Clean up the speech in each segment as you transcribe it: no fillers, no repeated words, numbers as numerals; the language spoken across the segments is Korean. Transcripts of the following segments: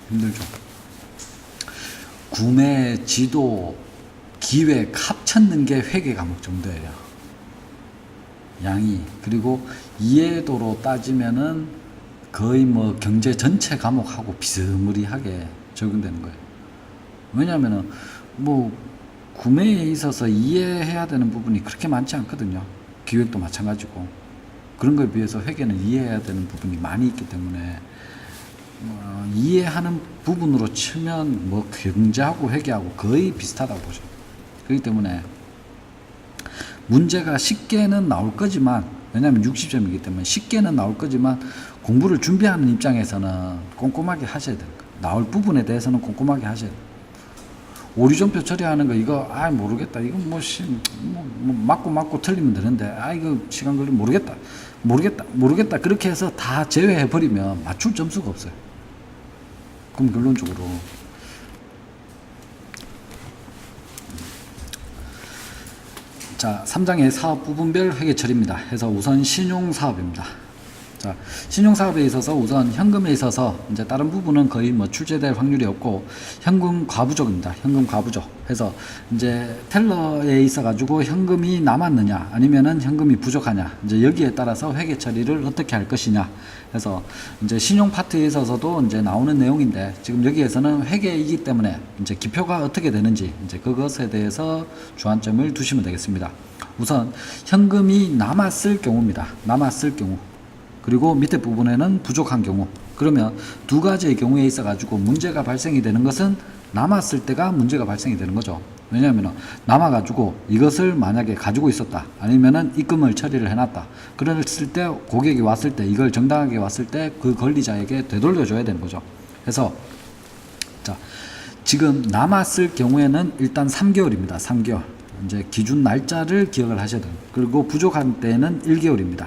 힘들죠. 구매, 지도, 기획 합쳤는 게 회계 과목 정도예요. 양이. 그리고 이해도로 따지면은 거의 뭐 경제 전체 과목하고 비스무리하게 적용되는 거예요. 왜냐면은 뭐 구매에 있어서 이해해야 되는 부분이 그렇게 많지 않거든요. 기획도 마찬가지고. 그런 거에 비해서 회계는 이해해야 되는 부분이 많이 있기 때문에 이해하는 부분으로 치면 뭐 경제하고 회계하고 거의 비슷하다고 보죠. 그렇기 때문에 문제가 쉽게는 나올 거지만, 왜냐하면 60점이기 때문에 쉽게는 나올 거지만 공부를 준비하는 입장에서는 꼼꼼하게 하셔야 돼요. 나올 부분에 대해서는 꼼꼼하게 하셔야 돼요. 오류점표 처리하는 거 이거 모르겠다. 이거 뭐 맞고 틀리면 되는데 이거 시간 걸리면 모르겠다. 그렇게 해서 다 제외해 버리면 맞출 점수가 없어요. 그럼 결론적으로 자, 3장의 사업 부분별 회계 처리입니다. 해서 우선 신용사업입니다. 자, 신용사업에 있어서 우선 현금에 있어서 이제 다른 부분은 거의 뭐 출제될 확률이 없고 현금 과부족입니다. 현금 과부족. 해서 이제 텔러에 있어 가지고 현금이 남았느냐 아니면은 현금이 부족하냐, 이제 여기에 따라서 회계 처리를 어떻게 할 것이냐. 해서 이제 신용 파트에 있어서도 이제 나오는 내용인데, 지금 여기에서는 회계이기 때문에 이제 기표가 어떻게 되는지 이제 그것에 대해서 주안점을 두시면 되겠습니다. 우선 현금이 남았을 경우입니다. 남았을 경우. 그리고 밑에 부분에는 부족한 경우. 그러면 두 가지의 경우에 있어 가지고 문제가 발생이 되는 것은 남았을 때가 문제가 발생이 되는 거죠. 왜냐하면 남아 가지고 이것을 만약에 가지고 있었다, 아니면은 입금을 처리를 해놨다, 그랬을 때 고객이 왔을 때 이걸 정당하게 왔을 때 그 권리자에게 되돌려 줘야 되는 거죠. 그래서 자, 지금 남았을 경우에는 일단 3개월입니다. 3개월. 이제 기준 날짜를 기억을 하셔야 돼요. 그리고 부족한 때는 1개월입니다.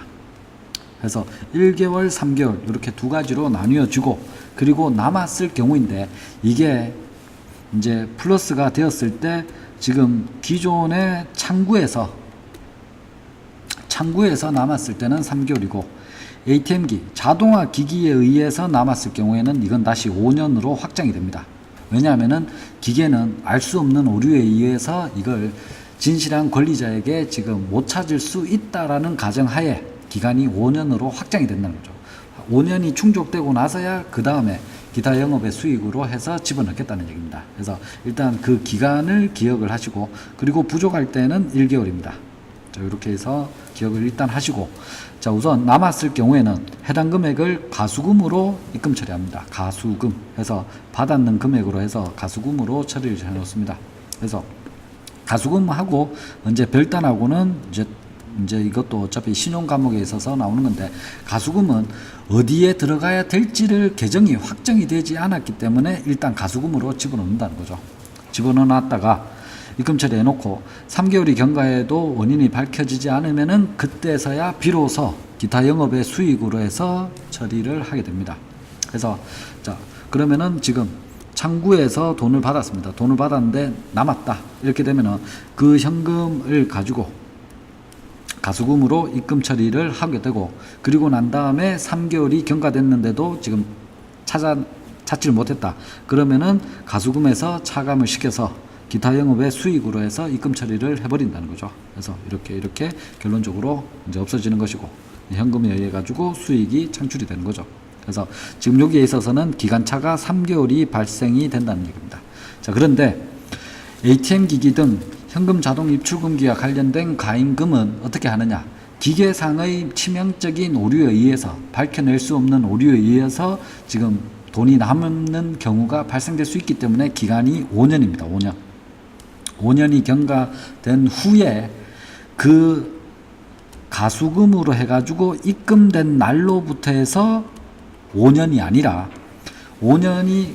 그래서 1개월, 3개월 이렇게 두 가지로 나뉘어지고, 그리고 남았을 경우인데 이게 이제 플러스가 되었을 때 지금 기존의 창구에서 남았을 때는 3개월이고, ATM기, 자동화 기기에 의해서 남았을 경우에는 이건 다시 5년으로 확장이 됩니다. 왜냐하면은 기계는 알 수 없는 오류에 의해서 이걸 진실한 권리자에게 지금 못 찾을 수 있다라는 가정하에 기간이 5년으로 확장이 된다는 거죠. 5년이 충족되고 나서야 그 다음에 기타 영업의 수익으로 해서 집어넣겠다는 얘기입니다. 그래서 일단 그 기간을 기억을 하시고, 그리고 부족할 때는 1개월입니다. 자, 이렇게 해서 기억을 일단 하시고, 자, 우선 남았을 경우에는 해당 금액을 가수금으로 입금 처리합니다. 가수금 해서 받았는 금액으로 해서 가수금으로 처리를 해 놓습니다. 그래서 가수금하고 이제 별단하고는 이제 이것도 어차피 신용 과목에 있어서 나오는 건데, 가수금은 어디에 들어가야 될지를 계정이 확정이 되지 않았기 때문에 일단 가수금으로 집어넣는다는 거죠. 집어넣어놨다가 입금 처리해 놓고 3개월이 경과해도 원인이 밝혀지지 않으면은 그때서야 비로소 기타 영업의 수익으로 해서 처리를 하게 됩니다. 그래서 자, 그러면은 지금 창구에서 돈을 받았습니다. 돈을 받았는데 남았다. 이렇게 되면은 그 현금을 가지고 가수금으로 입금 처리를 하게 되고, 그리고 난 다음에 3개월이 경과됐는데도 지금 찾지를 못했다. 그러면은 가수금에서 차감을 시켜서 기타 영업의 수익으로 해서 입금 처리를 해버린다는 거죠. 그래서 이렇게 결론적으로 이제 없어지는 것이고, 현금에 의해 가지고 수익이 창출이 되는 거죠. 그래서 지금 여기에 있어서는 기간차가 3개월이 발생이 된다는 얘기입니다. 자, 그런데 ATM 기기 등 현금 자동 입출금기와 관련된 가입금은 어떻게 하느냐? 기계상의 치명적인 오류에 의해서, 밝혀낼 수 없는 오류에 의해서 지금 돈이 남는 경우가 발생될 수 있기 때문에 기간이 5년입니다. 5년. 5년이 경과된 후에 그 가수금으로 해가지고 입금된 날로부터 해서 5년이 아니라 5년이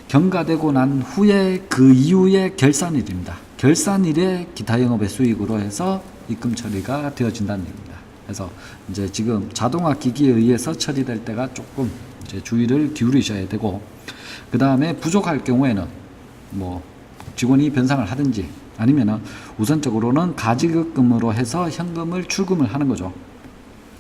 경과되고 난 후에 그 이후에 결산일입니다. 결산일에 기타 영업의 수익으로 해서 입금 처리가 되어진다는 얘기입니다. 그래서 이제 지금 자동화 기기에 의해서 처리될 때가 조금 이제 주의를 기울이셔야 되고, 그 다음에 부족할 경우에는 뭐 직원이 변상을 하든지 아니면은 우선적으로는 가지급금으로 해서 현금을 출금을 하는 거죠.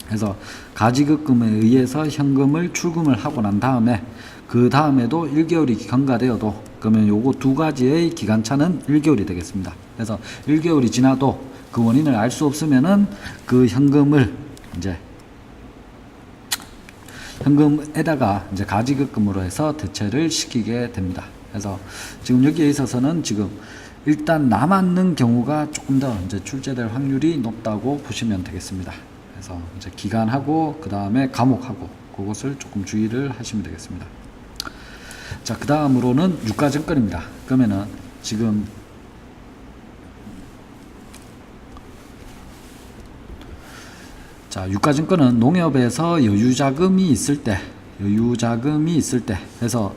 그래서 가지급금에 의해서 현금을 출금을 하고 난 다음에 그 다음에도 1개월이 경과되어도 그러면 요거 두 가지의 기간차는 1개월이 되겠습니다. 그래서 1개월이 지나도 그 원인을 알 수 없으면은 그 현금에다가 이제 가지급금으로 해서 대체를 시키게 됩니다. 그래서 지금 여기에 있어서는 지금 일단 남았는 경우가 조금 더 이제 출제될 확률이 높다고 보시면 되겠습니다. 그래서 이제 기간하고 그 다음에 과목하고 그것을 조금 주의를 하시면 되겠습니다. 자, 그 다음으로는 유가증권입니다. 그러면은 지금 자, 유가증권은 농협에서 여유자금이 있을 때 해서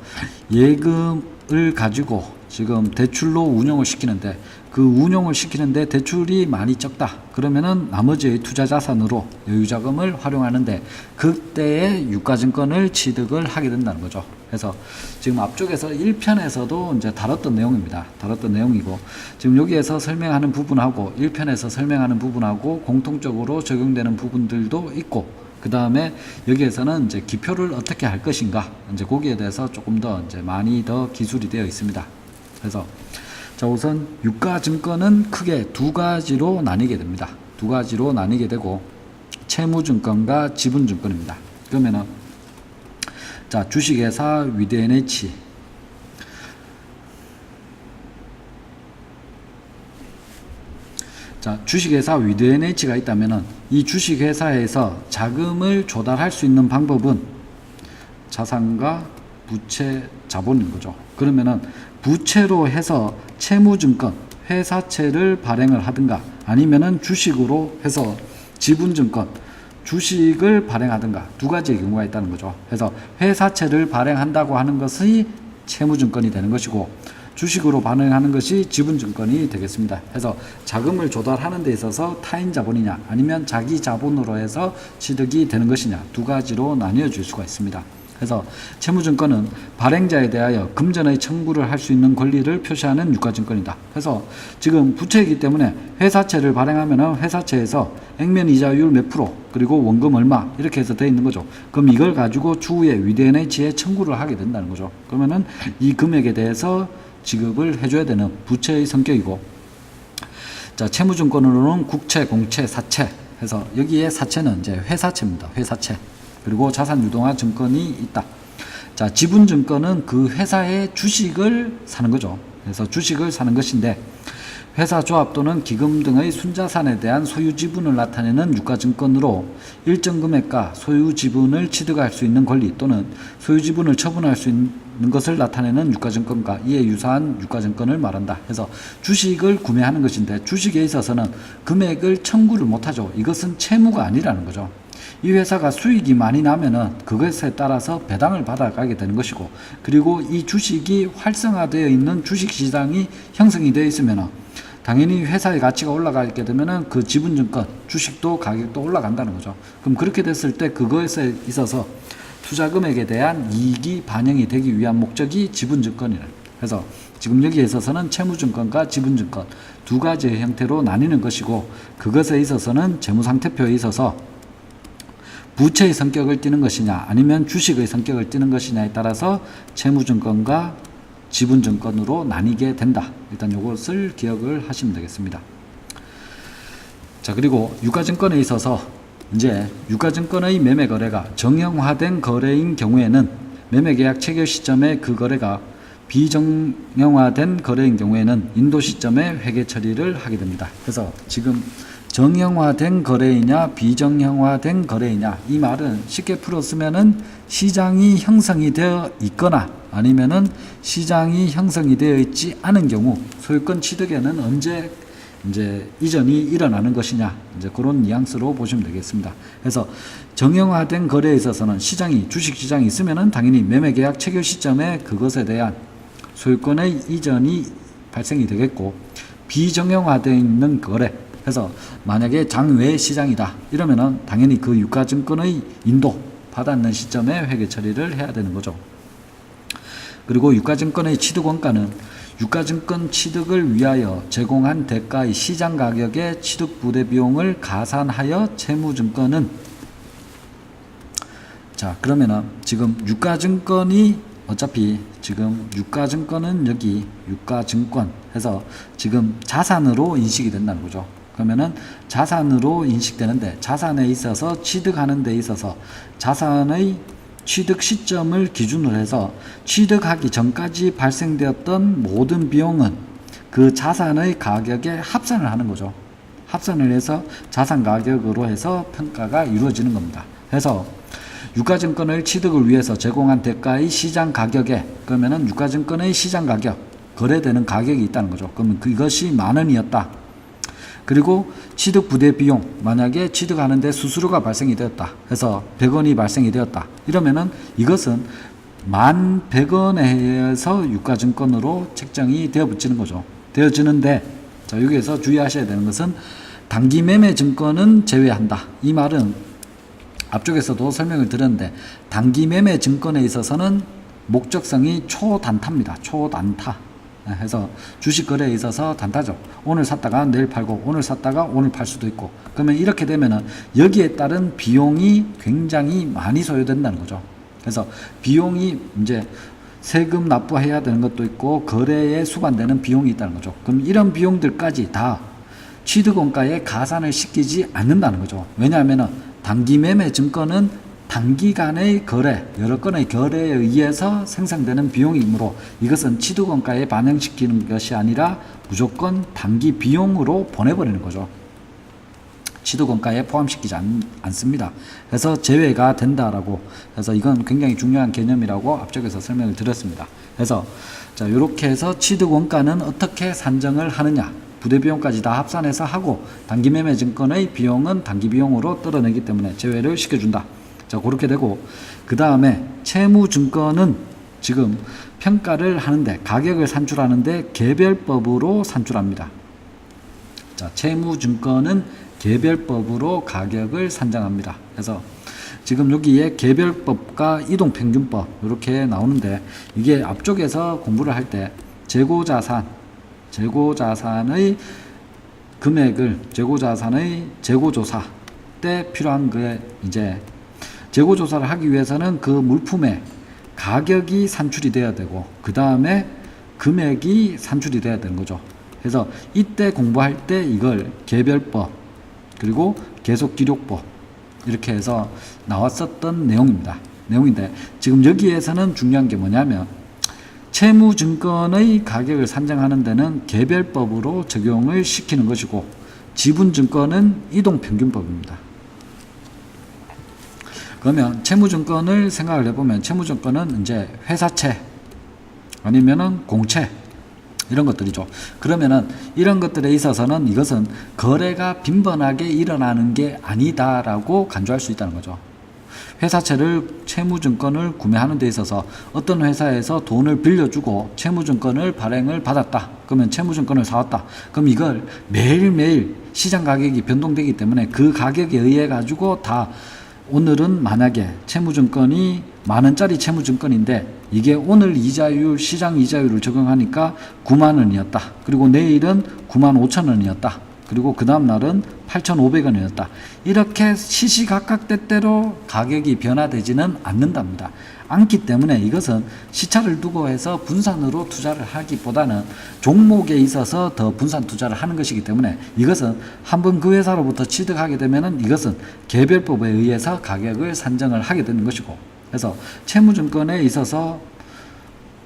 예금을 가지고 지금 대출로 운용을 시키는데 그 운용을 시키는데 대출이 많이 적다. 그러면은 나머지의 투자자산으로 여유자금을 활용하는데 그때에 유가증권을 취득을 하게 된다는 거죠. 그래서 지금 앞쪽에서 1편에서도 이제 다뤘던 내용입니다. 다뤘던 내용이고 지금 여기에서 설명하는 부분하고 1편에서 설명하는 부분하고 공통적으로 적용되는 부분들도 있고 그 다음에 여기에서는 이제 기표를 어떻게 할 것인가 이제 거기에 대해서 조금 더 이제 많이 더 기술이 되어 있습니다. 그래서 자, 우선 유가증권은 크게 두 가지로 나뉘게 됩니다. 두 가지로 나뉘게 되고 채무증권과 지분증권입니다. 그러면은 자, 주식회사 위드NH 자, 주식회사 위드NH가 있다면은 이 주식회사에서 자금을 조달할 수 있는 방법은 자산과 부채, 자본인 거죠. 그러면은 부채로 해서 채무증권, 회사채를 발행을 하든가 아니면은 주식으로 해서 지분증권, 주식을 발행하든가 두 가지의 경우가 있다는 거죠. 그래서 회사채를 발행한다고 하는 것이 채무증권이 되는 것이고 주식으로 발행하는 것이 지분증권이 되겠습니다. 그래서 자금을 조달하는 데 있어서 타인 자본이냐 아니면 자기 자본으로 해서 취득이 되는 것이냐 두 가지로 나뉘어 줄 수가 있습니다. 그래서 채무증권은 발행자에 대하여 금전의 청구를 할 수 있는 권리를 표시하는 유가증권이다. 그래서 지금 부채이기 때문에 회사채를 발행하면 회사채에서 액면 이자율 몇 프로 그리고 원금 얼마 이렇게 해서 되어 있는 거죠. 그럼 이걸 가지고 추후에 위드NH에 청구를 하게 된다는 거죠. 그러면은 이 금액에 대해서 지급을 해줘야 되는 부채의 성격이고 자, 채무증권으로는 국채, 공채, 사채 해서 여기에 사채는 이제 회사채입니다. 회사채. 그리고 자산유동화 증권이 있다. 자, 지분증권은 그 회사의 주식을 사는 거죠. 그래서 주식을 사는 것인데 회사 조합 또는 기금 등의 순자산에 대한 소유 지분을 나타내는 유가증권으로 일정 금액과 소유 지분을 취득할 수 있는 권리 또는 소유 지분을 처분할 수 있는 것을 나타내는 유가증권과 이에 유사한 유가증권을 말한다. 그래서 주식을 구매하는 것인데 주식에 있어서는 금액을 청구를 못하죠. 이것은 채무가 아니라는 거죠. 이 회사가 수익이 많이 나면은 그것에 따라서 배당을 받아가게 되는 것이고 그리고 이 주식이 활성화되어 있는 주식시장이 형성이 되어 있으면은 당연히 회사의 가치가 올라가게 되면은 그 지분증권, 주식도 가격도 올라간다는 거죠. 그럼 그렇게 됐을 때 그것에 있어서 투자 금액에 대한 이익이 반영이 되기 위한 목적이 지분증권이라. 그래서 지금 여기에 있어서는 채무증권과 지분증권 두 가지의 형태로 나뉘는 것이고 그것에 있어서는 재무상태표에 있어서 부채의 성격을 띠는 것이냐 아니면 주식의 성격을 띠는 것이냐에 따라서 채무증권과 지분증권으로 나뉘게 된다. 일단 이것을 기억을 하시면 되겠습니다. 자, 그리고 유가증권에 있어서 이제 유가증권의 매매 거래가 정형화된 거래인 경우에는 매매계약 체결 시점에 그 거래가 비정형화된 거래인 경우에는 인도 시점에 회계 처리를 하게 됩니다. 그래서 지금 정형화된 거래이냐 비정형화된 거래이냐 이 말은 쉽게 풀었으면은 시장이 형성이 되어 있거나 아니면은 시장이 형성이 되어 있지 않은 경우 소유권 취득에는 언제 이제 이전이 일어나는 것이냐 이제 그런 뉘앙스로 보시면 되겠습니다. 그래서 정형화된 거래에 있어서는 시장이 주식시장이 있으면은 당연히 매매계약 체결 시점에 그것에 대한 소유권의 이전이 발생이 되겠고 비정형화되어 있는 거래 그래서 만약에 장외 시장이다 이러면은 당연히 그 유가증권의 인도 받았는 시점에 회계 처리를 해야 되는 거죠. 그리고 유가증권의 취득원가는 유가증권 취득을 위하여 제공한 대가의 시장 가격의 취득 부대 비용을 가산하여 채무증권은 자 그러면은 지금 유가증권이 어차피 지금 유가증권은 여기 유가증권 해서 지금 자산으로 인식이 된다는 거죠. 그러면은 자산으로 인식되는데 자산에 있어서 취득하는 데 있어서 자산의 취득 시점을 기준으로 해서 취득하기 전까지 발생되었던 모든 비용은 그 자산의 가격에 합산을 하는 거죠. 합산을 해서 자산 가격으로 해서 평가가 이루어지는 겁니다. 그래서 유가증권을 취득을 위해서 제공한 대가의 시장 가격에 그러면은 유가증권의 시장 가격 거래되는 가격이 있다는 거죠. 그러면 그것이 10,000원이었다. 그리고 취득 부대 비용 만약에 취득하는데 수수료가 발생이 되었다. 해서 100원이 발생이 되었다. 이러면은 이것은 11,100원에 의해서 유가증권으로 책정이 되어 붙이는 거죠. 되어지는데 자 여기에서 주의하셔야 되는 것은 단기 매매 증권은 제외한다. 이 말은 앞쪽에서도 설명을 드렸는데 단기 매매 증권에 있어서는 목적성이 초단타입니다. 초단타. 해서 주식 거래에 있어서 단타죠. 오늘 샀다가 내일 팔고 오늘 샀다가 오늘 팔 수도 있고 그러면 이렇게 되면은 여기에 따른 비용이 굉장히 많이 소요된다는 거죠. 그래서 비용이 이제 세금 납부해야 되는 것도 있고 거래에 수반되는 비용이 있다는 거죠. 그럼 이런 비용들까지 다 취득원가에 가산을 시키지 않는다는 거죠. 왜냐하면 단기 매매 증권은 단기간의 거래, 여러 건의 거래에 의해서 생성되는 비용이므로 이것은 취득원가에 반영시키는 것이 아니라 무조건 단기 비용으로 보내버리는 거죠. 취득원가에 포함시키지 않습니다. 그래서 제외가 된다라고 해서 이건 굉장히 중요한 개념이라고 앞쪽에서 설명을 드렸습니다. 그래서 자 이렇게 해서 취득원가는 어떻게 산정을 하느냐 부대비용까지 다 합산해서 하고 단기 매매 증권의 비용은 단기 비용으로 떨어내기 때문에 제외를 시켜준다. 자 그렇게 되고 그 다음에 채무증권은 지금 평가를 하는데 가격을 산출하는데 개별법으로 산출합니다. 자 채무증권은 개별법으로 가격을 산정합니다. 그래서 지금 여기에 개별법과 이동평균법 이렇게 나오는데 이게 앞쪽에서 공부를 할 때 재고자산의 금액을 재고자산의 재고조사 때 필요한 게 이제 재고조사를 하기 위해서는 그 물품의 가격이 산출이 돼야 되고 그 다음에 금액이 산출이 돼야 되는 거죠. 그래서 이때 공부할 때 이걸 개별법 그리고 계속기록법 이렇게 해서 나왔었던 내용인데 지금 여기에서는 중요한 게 뭐냐면 채무증권의 가격을 산정하는 데는 개별법으로 적용을 시키는 것이고 지분증권은 이동평균법입니다. 그러면 채무증권을 생각을 해보면 채무증권은 이제 회사채 아니면은 공채 이런 것들이죠. 그러면은 이런 것들에 있어서는 이것은 거래가 빈번하게 일어나는 게 아니다라고 간주할 수 있다는 거죠. 회사채를 채무증권을 구매하는 데 있어서 어떤 회사에서 돈을 빌려주고 채무증권을 발행을 받았다. 그러면 채무증권을 사왔다. 그럼 이걸 매일매일 시장 가격이 변동되기 때문에 그 가격에 의해 가지고 다 오늘은 만약에 채무증권이 10,000원짜리 채무증권인데 이게 오늘 이자율 시장 이자율을 적용하니까 90,000원이었다. 그리고 내일은 95,000원이었다. 그리고 그 다음 날은 8,500원이었다. 이렇게 시시각각 때때로 가격이 변화되지는 않는답니다. 않기 때문에 이것은 시차를 두고 해서 분산으로 투자를 하기보다는 종목에 있어서 더 분산 투자를 하는 것이기 때문에 이것은 한번 그 회사로부터 취득하게 되면은 이것은 개별법에 의해서 가격을 산정을 하게 되는 것이고 그래서 채무증권에 있어서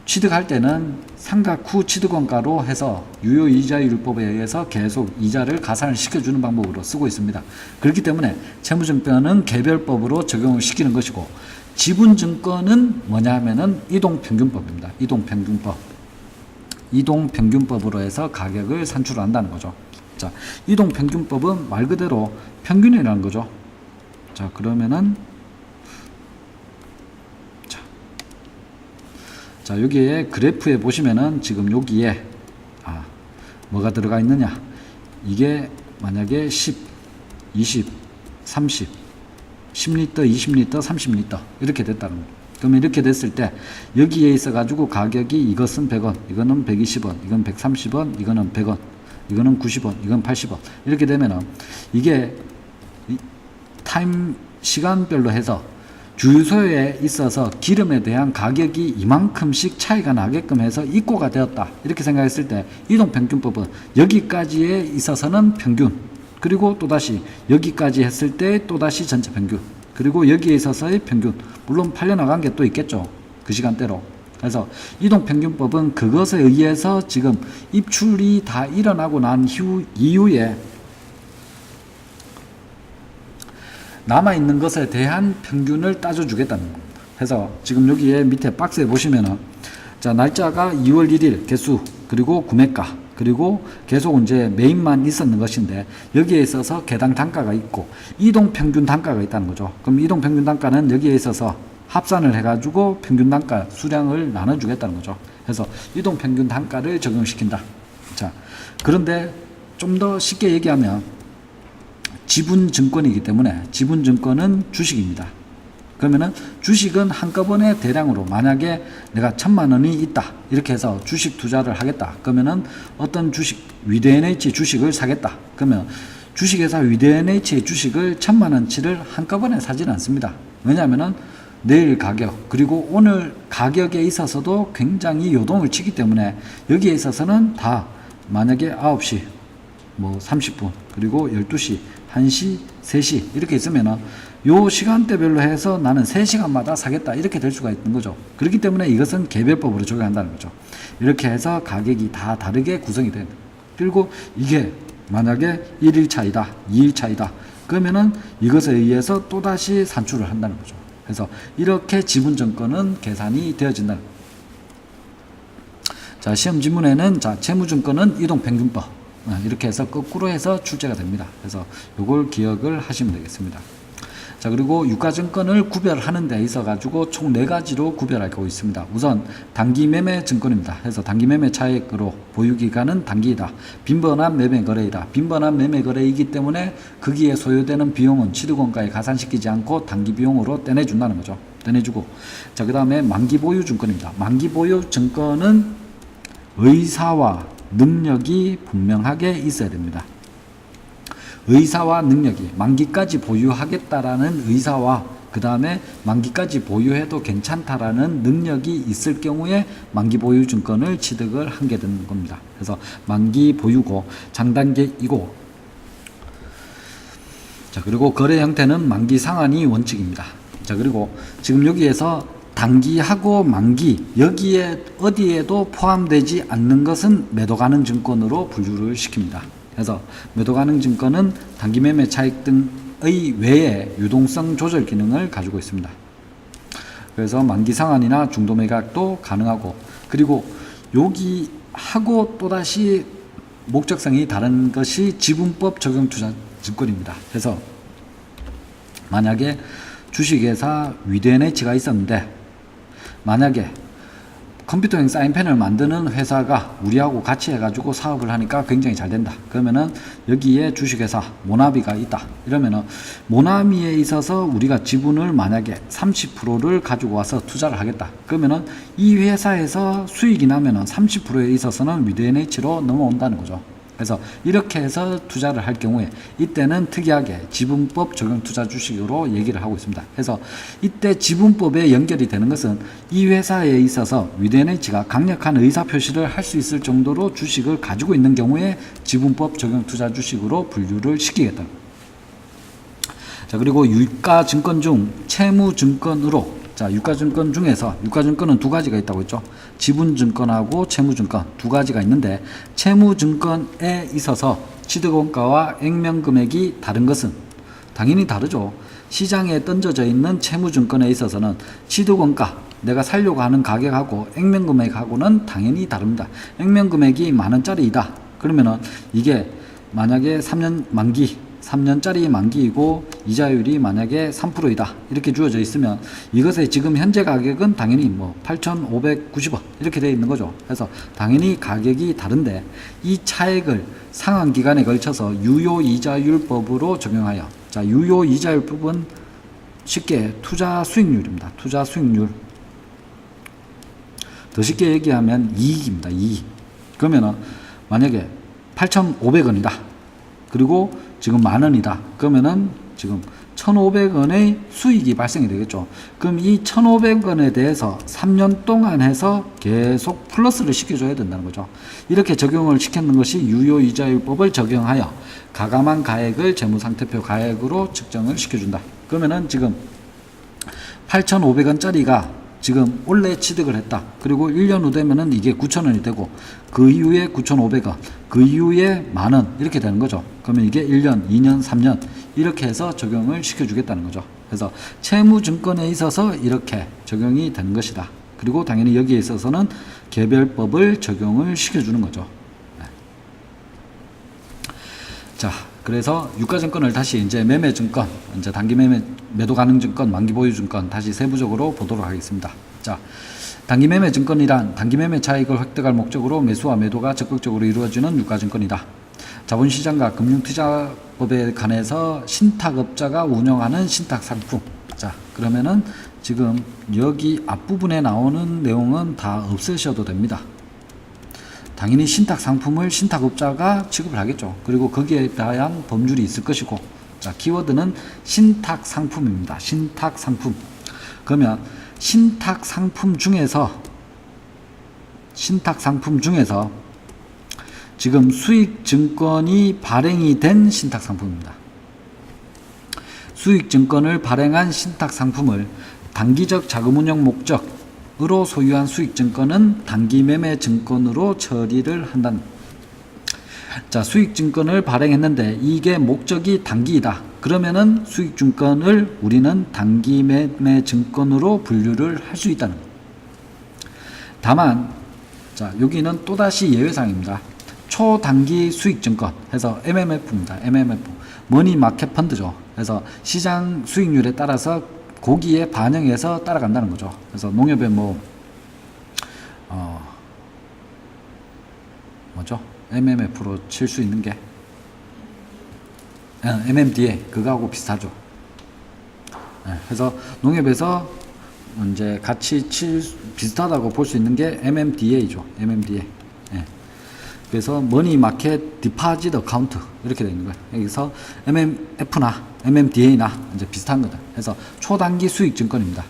취득할 때는 상각 후 취득원가로 해서 유효이자율법에 의해서 계속 이자를 가산을 시켜주는 방법으로 쓰고 있습니다. 그렇기 때문에 채무증권은 개별법으로 적용을 시키는 것이고 지분증권은 뭐냐 하면은 이동평균법입니다. 이동평균법으로 해서 가격을 산출한다는 거죠. 자, 이동평균법은 말 그대로 평균이라는 거죠. 자, 그러면은 자 여기에 그래프에 보시면은 지금 여기에 뭐가 들어가 있느냐 이게 만약에 10, 20, 30, 10리터, 20리터, 30리터 이렇게 됐다는 거예요. 그러면 이렇게 됐을 때 여기에 있어 가지고 가격이 이것은 100원, 이거는 120원, 이건 130원, 이거는 100원, 이거는 90원, 이건 80원 이렇게 되면은 이게 타임 시간별로 해서 주유소에 있어서 기름에 대한 가격이 이만큼씩 차이가 나게끔 해서 입고가 되었다. 이렇게 생각했을 때 이동평균법은 여기까지에 있어서는 평균, 그리고 또다시 여기까지 했을 때 또다시 전체 평균, 그리고 여기에 있어서의 평균, 물론 팔려나간 게 또 있겠죠. 그 시간대로. 그래서 이동평균법은 그것에 의해서 지금 입출이 다 일어나고 난 이후에 남아있는 것에 대한 평균을 따져주겠다는 겁니다. 그래서 지금 여기에 밑에 박스에 보시면은, 자, 날짜가 2월 1일 개수, 그리고 구매가, 그리고 계속 이제 메인만 있었는 것인데, 여기에 있어서 개당 단가가 있고, 이동평균 단가가 있다는 거죠. 그럼 이동평균 단가는 여기에 있어서 합산을 해가지고 평균 단가 수량을 나눠주겠다는 거죠. 그래서 이동평균 단가를 적용시킨다. 자, 그런데 좀 더 쉽게 얘기하면, 지분증권이기 때문에 지분증권은 주식입니다. 그러면은 주식은 한꺼번에 대량으로, 만약에 내가 1,000,000원이 있다 이렇게 해서 주식 투자를 하겠다 그러면은 어떤 주식, 위드NH 주식을 사겠다 그러면 주식회사 위드NH의 주식을 1,000,000원치를 한꺼번에 사지는 않습니다. 왜냐하면은 내일 가격, 그리고 오늘 가격에 있어서도 굉장히 요동을 치기 때문에 여기에 있어서는 다 만약에 9시 뭐 30분, 그리고 12시, 1시, 3시 이렇게 있으면은 요 시간대별로 해서 나는 3시간마다 사겠다 이렇게 될 수가 있는 거죠. 그렇기 때문에 이것은 개별법으로 적용한다는 거죠. 이렇게 해서 가격이 다 다르게 구성이 됩니다. 그리고 이게 만약에 1일 차이다, 2일 차이다 그러면은 이것에 의해서 또다시 산출을 한다는 거죠. 그래서 이렇게 지분증권은 계산이 되어진다는 거죠. 자, 시험 지문에는 자, 채무증권은 이동평균법 이렇게 해서 거꾸로 해서 출제가 됩니다. 그래서 이걸 기억을 하시면 되겠습니다. 자, 그리고 유가증권을 구별하는 데 있어 가지고 총 4가지로 구별하고 있습니다. 우선 단기매매 증권입니다. 그래서 단기매매 차익으로 보유기간은 단기이다. 빈번한 매매거래이다. 빈번한 매매거래이기 때문에 거기에 소요되는 비용은 취득원가에 가산시키지 않고 단기비용으로 떼내준다는 거죠. 떼내주고, 자, 그 다음에 만기보유증권입니다. 만기보유증권은 의사와 능력이 분명하게 있어야 됩니다. 의사와 능력이, 만기까지 보유하겠다라는 의사와 그 다음에 만기까지 보유해도 괜찮다라는 능력이 있을 경우에 만기 보유 증권을 취득을 하게 되는 겁니다. 그래서 만기 보유고 장단기이고, 자, 그리고 거래 형태는 만기 상환이 원칙입니다. 자, 그리고 지금 여기에서 단기하고 만기, 여기에 어디에도 포함되지 않는 것은 매도 가능 증권으로 분류를 시킵니다. 그래서 매도 가능 증권은 단기 매매 차익 등의 외에 유동성 조절 기능을 가지고 있습니다. 그래서 만기 상환이나 중도 매각도 가능하고, 그리고 여기 하고 또다시 목적성이 다른 것이 지분법 적용 투자 증권입니다. 그래서 만약에 주식회사 위드NH가 있었는데, 만약에 컴퓨터형 사인펜을 만드는 회사가 우리하고 같이 해가지고 사업을 하니까 굉장히 잘 된다. 그러면은 여기에 주식회사 모나비가 있다. 이러면은 모나미에 있어서 우리가 지분을 만약에 30%를 가지고 와서 투자를 하겠다. 그러면은 이 회사에서 수익이 나면은 30%에 있어서는 위드NH로 넘어온다는 거죠. 그래서 이렇게 해서 투자를 할 경우에 이때는 특이하게 지분법 적용 투자 주식으로 얘기를 하고 있습니다. 그래서 이때 지분법에 연결이 되는 것은 이 회사에 있어서 위드NH가 강력한 의사표시를 할 수 있을 정도로 주식을 가지고 있는 경우에 지분법 적용 투자 주식으로 분류를 시키겠다. 자, 그리고 유가증권 중 채무증권으로, 자, 유가증권 중에서 유가증권은 2가지가 있다고 했죠. 지분증권하고 채무증권 2가지가 있는데, 채무증권에 있어서 취득원가와 액면금액이 다른 것은 당연히 다르죠. 시장에 던져져 있는 채무증권에 있어서는 취득원가, 내가 살려고 하는 가격하고 액면금액하고는 당연히 다릅니다. 액면금액이 10,000원짜리이다. 그러면은 이게 만약에 3년 만기, 3년짜리 만기이고 이자율이 만약에 3%이다 이렇게 주어져 있으면 이것의 지금 현재 가격은 당연히 뭐 8,590원 이렇게 되어 있는 거죠. 그래서 당연히 가격이 다른데 이 차액을 상환 기간에 걸쳐서 유효이자율법으로 적용하여, 자, 유효이자율법은 쉽게 투자 수익률입니다. 투자 수익률. 더 쉽게 얘기하면 이익입니다. 이익. 그러면은 만약에 8,500원이다. 그리고 지금 10,000원이다. 그러면은 지금 1,500원의 수익이 발생이 되겠죠. 그럼 이 1,500원에 대해서 3년 동안 해서 계속 플러스를 시켜줘야 된다는 거죠. 이렇게 적용을 시켰는 것이 유효이자율법을 적용하여 가감한 가액을 재무상태표 가액으로 측정을 시켜준다. 그러면은 지금 8,500원짜리가 지금 올해 취득을 했다. 그리고 1년 후 되면은 이게 9,000원이 되고 그 이후에 9,500원, 그 이후에 만원 이렇게 되는 거죠. 그러면 이게 1년, 2년, 3년 이렇게 해서 적용을 시켜주겠다는 거죠. 그래서 채무증권에 있어서 이렇게 적용이 되는 것이다. 그리고 당연히 여기에 있어서는 개별법을 적용을 시켜주는 거죠. 네. 자, 그래서 유가증권을 다시 이제 매매증권, 이제 단기 매도 가능 증권, 만기 보유 증권 다시 세부적으로 보도록 하겠습니다. 자, 단기 매매 증권이란 단기 매매 차익을 획득할 목적으로 매수와 매도가 적극적으로 이루어지는 유가증권이다. 자본시장과 금융투자법에 관해서 신탁업자가 운영하는 신탁상품. 자, 그러면은 지금 여기 앞부분에 나오는 내용은 다 없애셔도 됩니다. 당연히 신탁 상품을 신탁업자가 취급을 하겠죠. 그리고 거기에 대한 법률이 있을 것이고, 자, 키워드는 신탁 상품입니다. 신탁 상품. 그러면 신탁 상품 중에서 지금 수익 증권이 발행이 된 신탁 상품입니다. 수익 증권을 발행한 신탁 상품을 단기적 자금 운용 목적으로 소유한 수익 증권은 단기 매매 증권으로 처리를 한다는. 자, 수익 증권을 발행했는데 이게 목적이 단기이다. 그러면은 수익 증권을 우리는 단기 매매 증권으로 분류를 할 수 있다는 것. 다만, 자, 여기는 또다시 예외사항입니다. 초단기 수익 증권 해서 MMF입니다. MMF. 머니 마켓 펀드죠. 그래서 시장 수익률에 따라서 거기에 반영해서 따라간다는 거죠. 그래서 농협에 뭐죠? MMF로 칠 수 있는 게 MMDA 그거하고 비슷하죠. 그래서 농협에서 이제 같이 비슷하다고 볼 수 있는 게 MMDA죠. MMDA. 그래서 머니 마켓 디파짓 어카운트 이렇게 되는 거예요. 여기서 MMF나 MMDA나 이제 비슷한 거다. 그래서 초단기 수익 증권입니다.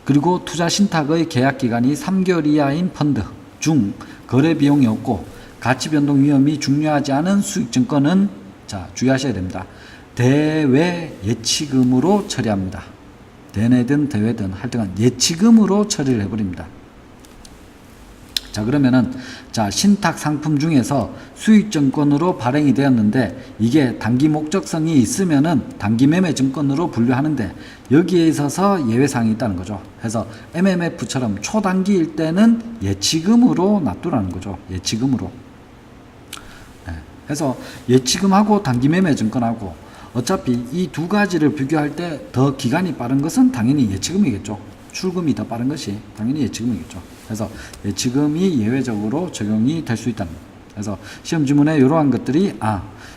그리고 투자 신탁의 계약 기간이 3개월 이하인 펀드 중 거래 비용이 없고 가치 변동 위험이 중요하지 않은 수익 증권은, 자, 주의하셔야 됩니다. 대외 예치금으로 처리합니다. 대내든 대외든 하여튼 예치금으로 처리를 해버립니다. 자, 그러면은, 자, 신탁 상품 중에서 수익 증권으로 발행이 되었는데 이게 단기 목적성이 있으면은 단기 매매 증권으로 분류하는데 여기에 있어서 예외사항이 있다는 거죠. 그래서 MMF처럼 초단기일 때는 예치금으로 놔두라는 거죠. 예치금으로. 그래서 예치금하고 단기 매매 증권하고 어차피 이 두 가지를 비교할 때 더 기간이 빠른 것은 당연히 예치금이겠죠. 출금이 더 빠른 것이 당연히 예치금이겠죠. 그래서 예치금이 예외적으로 적용이 될 수 있다는 거예요. 그래서 시험 지문에 이러한 것들이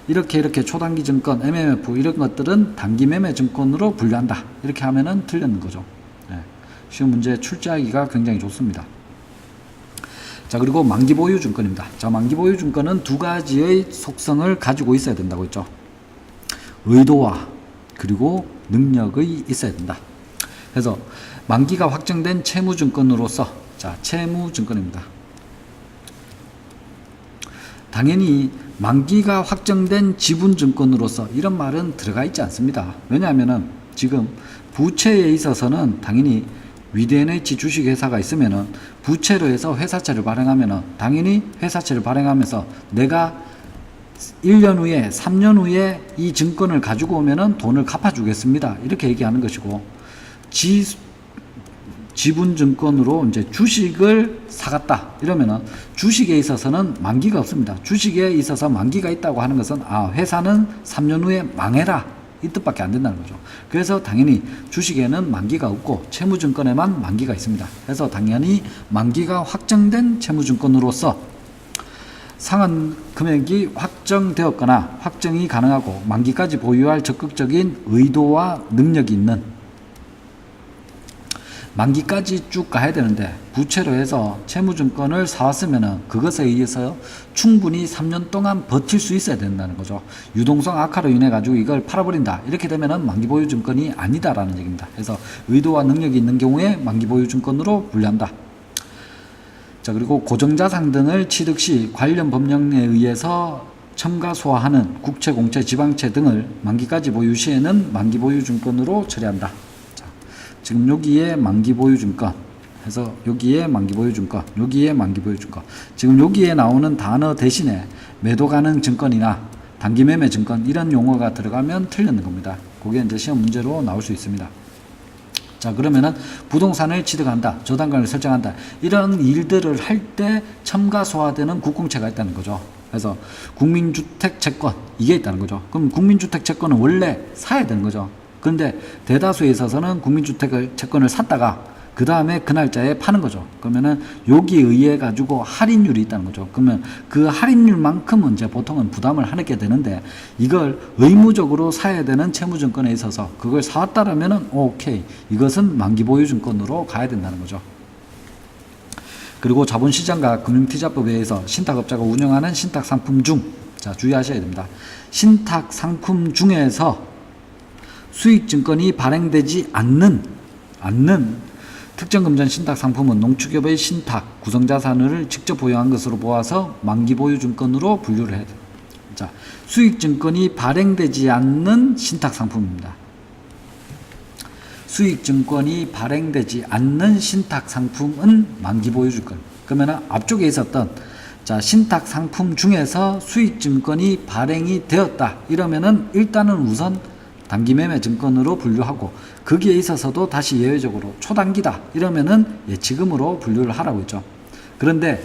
이렇게 초단기 증권, MMF 이런 것들은 단기 매매 증권으로 분류한다. 이렇게 하면은 틀렸는 거죠. 시험 문제 출제하기가 굉장히 좋습니다. 자, 그리고 만기 보유 증권입니다. 자, 만기 보유 증권은 두 가지의 속성을 가지고 있어야 된다고 했죠. 의도와 그리고 능력이 있어야 된다. 그래서 만기가 확정된 채무증권으로서, 자, 채무증권입니다. 당연히 만기가 확정된 지분증권으로서 이런 말은 들어가 있지 않습니다. 왜냐하면은 지금 부채에 있어서는 당연히 위드NH 주식회사가 있으면은 부채로 해서 회사채를 발행하면은 당연히 회사채를 발행하면서 내가 1년 후에 3년 후에 이 증권을 가지고 오면은 돈을 갚아주겠습니다. 이렇게 얘기하는 것이고, 지분증권으로 이제 주식을 사갔다 이러면은 주식에 있어서는 만기가 없습니다. 주식에 있어서 만기가 있다고 하는 것은 회사는 3년 후에 망해라 이 뜻밖에 안 된다는 거죠. 그래서 당연히 주식에는 만기가 없고 채무증권에만 만기가 있습니다. 그래서 당연히 만기가 확정된 채무증권으로서 상환 금액이 확정되었거나 확정이 가능하고 만기까지 보유할 적극적인 의도와 능력이 있는, 만기까지 쭉 가야 되는데 부채로 해서 채무증권을 사왔으면은 그것에 의해서 충분히 3년 동안 버틸 수 있어야 된다는 거죠. 유동성 악화로 인해 가지고 이걸 팔아버린다 이렇게 되면은 만기보유증권이 아니다라는 얘기입니다. 그래서 의도와 능력이 있는 경우에 만기보유증권으로 분류한다. 자, 그리고 고정자산 등을 취득 시 관련 법령에 의해서 첨가 소화하는 국채, 공채, 지방채 등을 만기까지 보유 시에는 만기보유증권으로 처리한다. 자, 지금 여기에 만기보유증권 해서 여기에 만기보유증권, 여기에 만기보유증권. 지금 여기에 나오는 단어 대신에 매도가능 증권이나 단기매매 증권 이런 용어가 들어가면 틀리는 겁니다. 그게 이제 시험 문제로 나올 수 있습니다. 자, 그러면은 부동산을 취득한다, 저당권을 설정한다 이런 일들을 할 때 첨가 소화되는 국공채가 있다는 거죠. 그래서 국민주택채권 이게 있다는 거죠. 그럼 국민주택채권은 원래 사야 되는 거죠. 그런데 대다수에 있어서는 국민주택채권을 샀다가 그 다음에 그 날짜에 파는 거죠. 그러면은 여기에 의해 가지고 할인율이 있다는 거죠. 그러면 그 할인율만큼은 이제 보통은 부담을 하게 되는데 이걸 의무적으로 사야 되는 채무증권에 있어서 그걸 사왔다라면은 오케이, 이것은 만기보유증권으로 가야 된다는 거죠. 그리고 자본시장과 금융투자법에 의해서 신탁업자가 운영하는 신탁상품 중, 자, 주의하셔야 됩니다. 신탁상품 중에서 수익증권이 발행되지 않는 특정금전 신탁상품은 농축협의 신탁, 구성자산을 직접 보유한 것으로 보아서 만기보유증권으로 분류를 해야 돼요. 자, 수익증권이 발행되지 않는 신탁상품입니다. 수익증권이 발행되지 않는 신탁상품은 만기보유증권. 그러면 앞쪽에 있었던 자, 신탁상품 중에서 수익증권이 발행이 되었다 이러면은 일단은 우선 단기매매 증권으로 분류하고 거기에 있어서도 다시 예외적으로 초단기다 이러면은 예치금으로 분류를 하라고 했죠. 그런데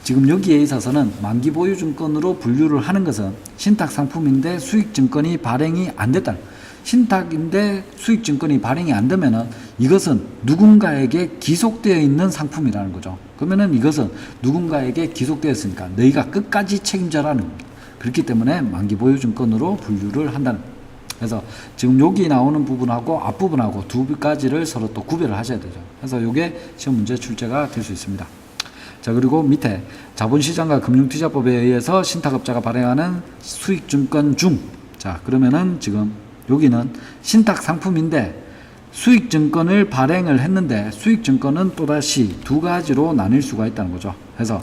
지금 여기에 있어서는 만기보유증권으로 분류를 하는 것은 신탁상품인데 수익증권이 발행이 안 됐다. 신탁인데 수익증권이 발행이 안 되면은 이것은 누군가에게 기속되어 있는 상품이라는 거죠. 그러면은 이것은 누군가에게 기속되었으니까 너희가 끝까지 책임져라는 겁니다. 그렇기 때문에 만기보유증권으로 분류를 한다는 겁니다. 그래서 지금 여기 나오는 부분하고 앞부분하고 두 가지를 서로 또 구별을 하셔야 되죠. 그래서 이게 시험 문제 출제가 될 수 있습니다. 자, 그리고 밑에 자본시장과 금융투자법에 의해서 신탁업자가 발행하는 수익증권 중, 자, 그러면은 지금 여기는 신탁상품인데 수익증권을 발행을 했는데 수익증권은 또다시 두 가지로 나뉠 수가 있다는 거죠. 그래서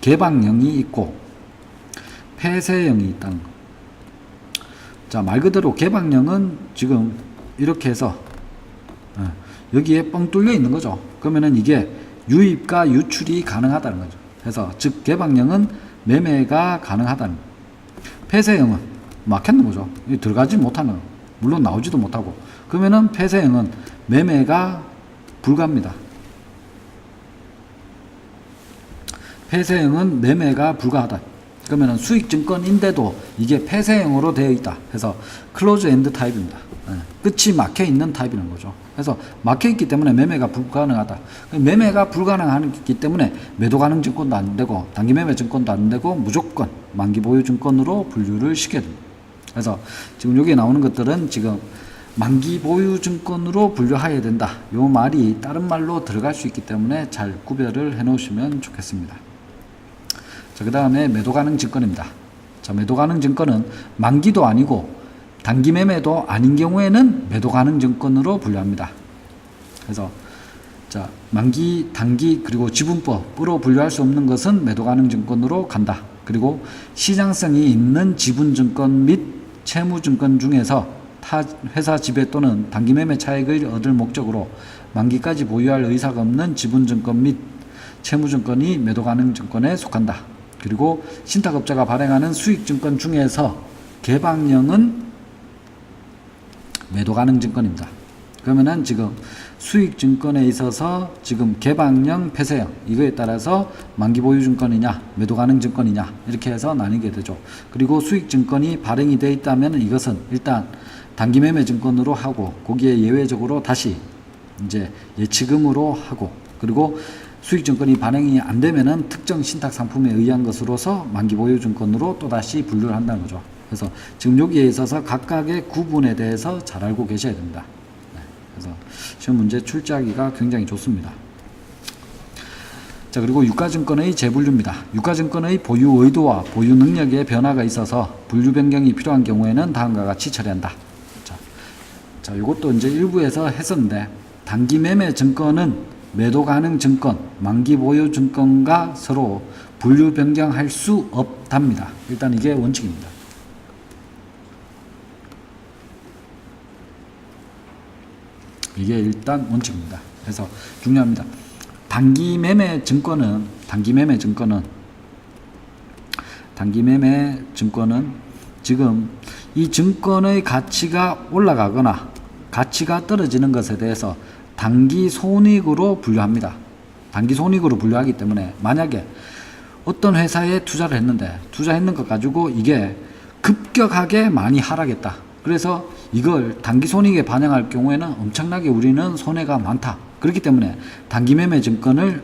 개방형이 있고 폐쇄형이 있다는 거. 자, 말 그대로 개방형은 지금 이렇게 해서 여기에 뻥 뚫려 있는 거죠. 그러면은 이게 유입과 유출이 가능하다는 거죠. 그래서 즉 개방형은 매매가 가능하다는 거예요. 폐쇄형은 막혔는 거죠. 들어가지 못하는, 물론 나오지도 못하고. 그러면은 폐쇄형은 매매가 불가합니다. 폐쇄형은 매매가 불가하다. 그러면은 수익증권인데도 이게 폐쇄형으로 되어 있다. 그래서 클로즈 엔드 타입입니다. 끝이 막혀 있는 타입이라는 거죠. 그래서 막혀 있기 때문에 매매가 불가능하다. 매매가 불가능하기 때문에 매도 가능 증권도 안 되고 단기 매매 증권도 안 되고 무조건 만기 보유 증권으로 분류를 시켜야 됩니다. 그래서 지금 여기에 나오는 것들은 지금 만기 보유 증권으로 분류해야 된다. 요 말이 다른 말로 들어갈 수 있기 때문에 잘 구별을 해 놓으시면 좋겠습니다. 자, 그 다음에 매도 가능 증권입니다. 자, 매도 가능 증권은 만기도 아니고 단기 매매도 아닌 경우에는 매도 가능 증권으로 분류합니다. 그래서 자, 만기, 단기 그리고 지분법으로 분류할 수 없는 것은 매도 가능 증권으로 간다. 그리고 시장성이 있는 지분증권 및 채무증권 중에서 타 회사 지배 또는 단기 매매 차익을 얻을 목적으로 만기까지 보유할 의사가 없는 지분증권 및 채무증권이 매도 가능 증권에 속한다. 그리고 신탁업자가 발행하는 수익증권 중에서 개방형은 매도 가능 증권입니다. 그러면은 지금 수익증권에 있어서 지금 개방형, 폐쇄형 이거에 따라서 만기 보유 증권이냐 매도 가능 증권이냐 이렇게 해서 나뉘게 되죠. 그리고 수익증권이 발행이 되어 있다면 이것은 일단 단기 매매 증권으로 하고 거기에 예외적으로 다시 이제 예치금으로 하고 그리고 수익증권이 발행이 안 되면은 특정 신탁 상품에 의한 것으로서 만기 보유 증권으로 또다시 분류를 한다는 거죠. 그래서 지금 여기에 있어서 각각의 구분에 대해서 잘 알고 계셔야 됩니다. 그래서 시험 문제 출제하기가 굉장히 좋습니다. 자, 그리고 유가증권의 재분류입니다. 유가증권의 보유 의도와 보유 능력에 변화가 있어서 분류 변경이 필요한 경우에는 다음과 같이 처리한다. 자, 이것도 이제 일부에서 했었는데, 단기 매매 증권은 매도 가능 증권, 만기 보유 증권과 서로 분류 변경할 수 없답니다. 일단 이게 원칙입니다. 이게 일단 원칙입니다. 그래서 중요합니다. 단기 매매 증권은 지금 이 증권의 가치가 올라가거나 가치가 떨어지는 것에 대해서 단기 손익으로 분류합니다. 단기 손익으로 분류하기 때문에 만약에 어떤 회사에 투자했는 것 가지고 이게 급격하게 많이 하락했다. 그래서 이걸 단기 손익에 반영할 경우에는 엄청나게 우리는 손해가 많다. 그렇기 때문에 단기 매매 증권을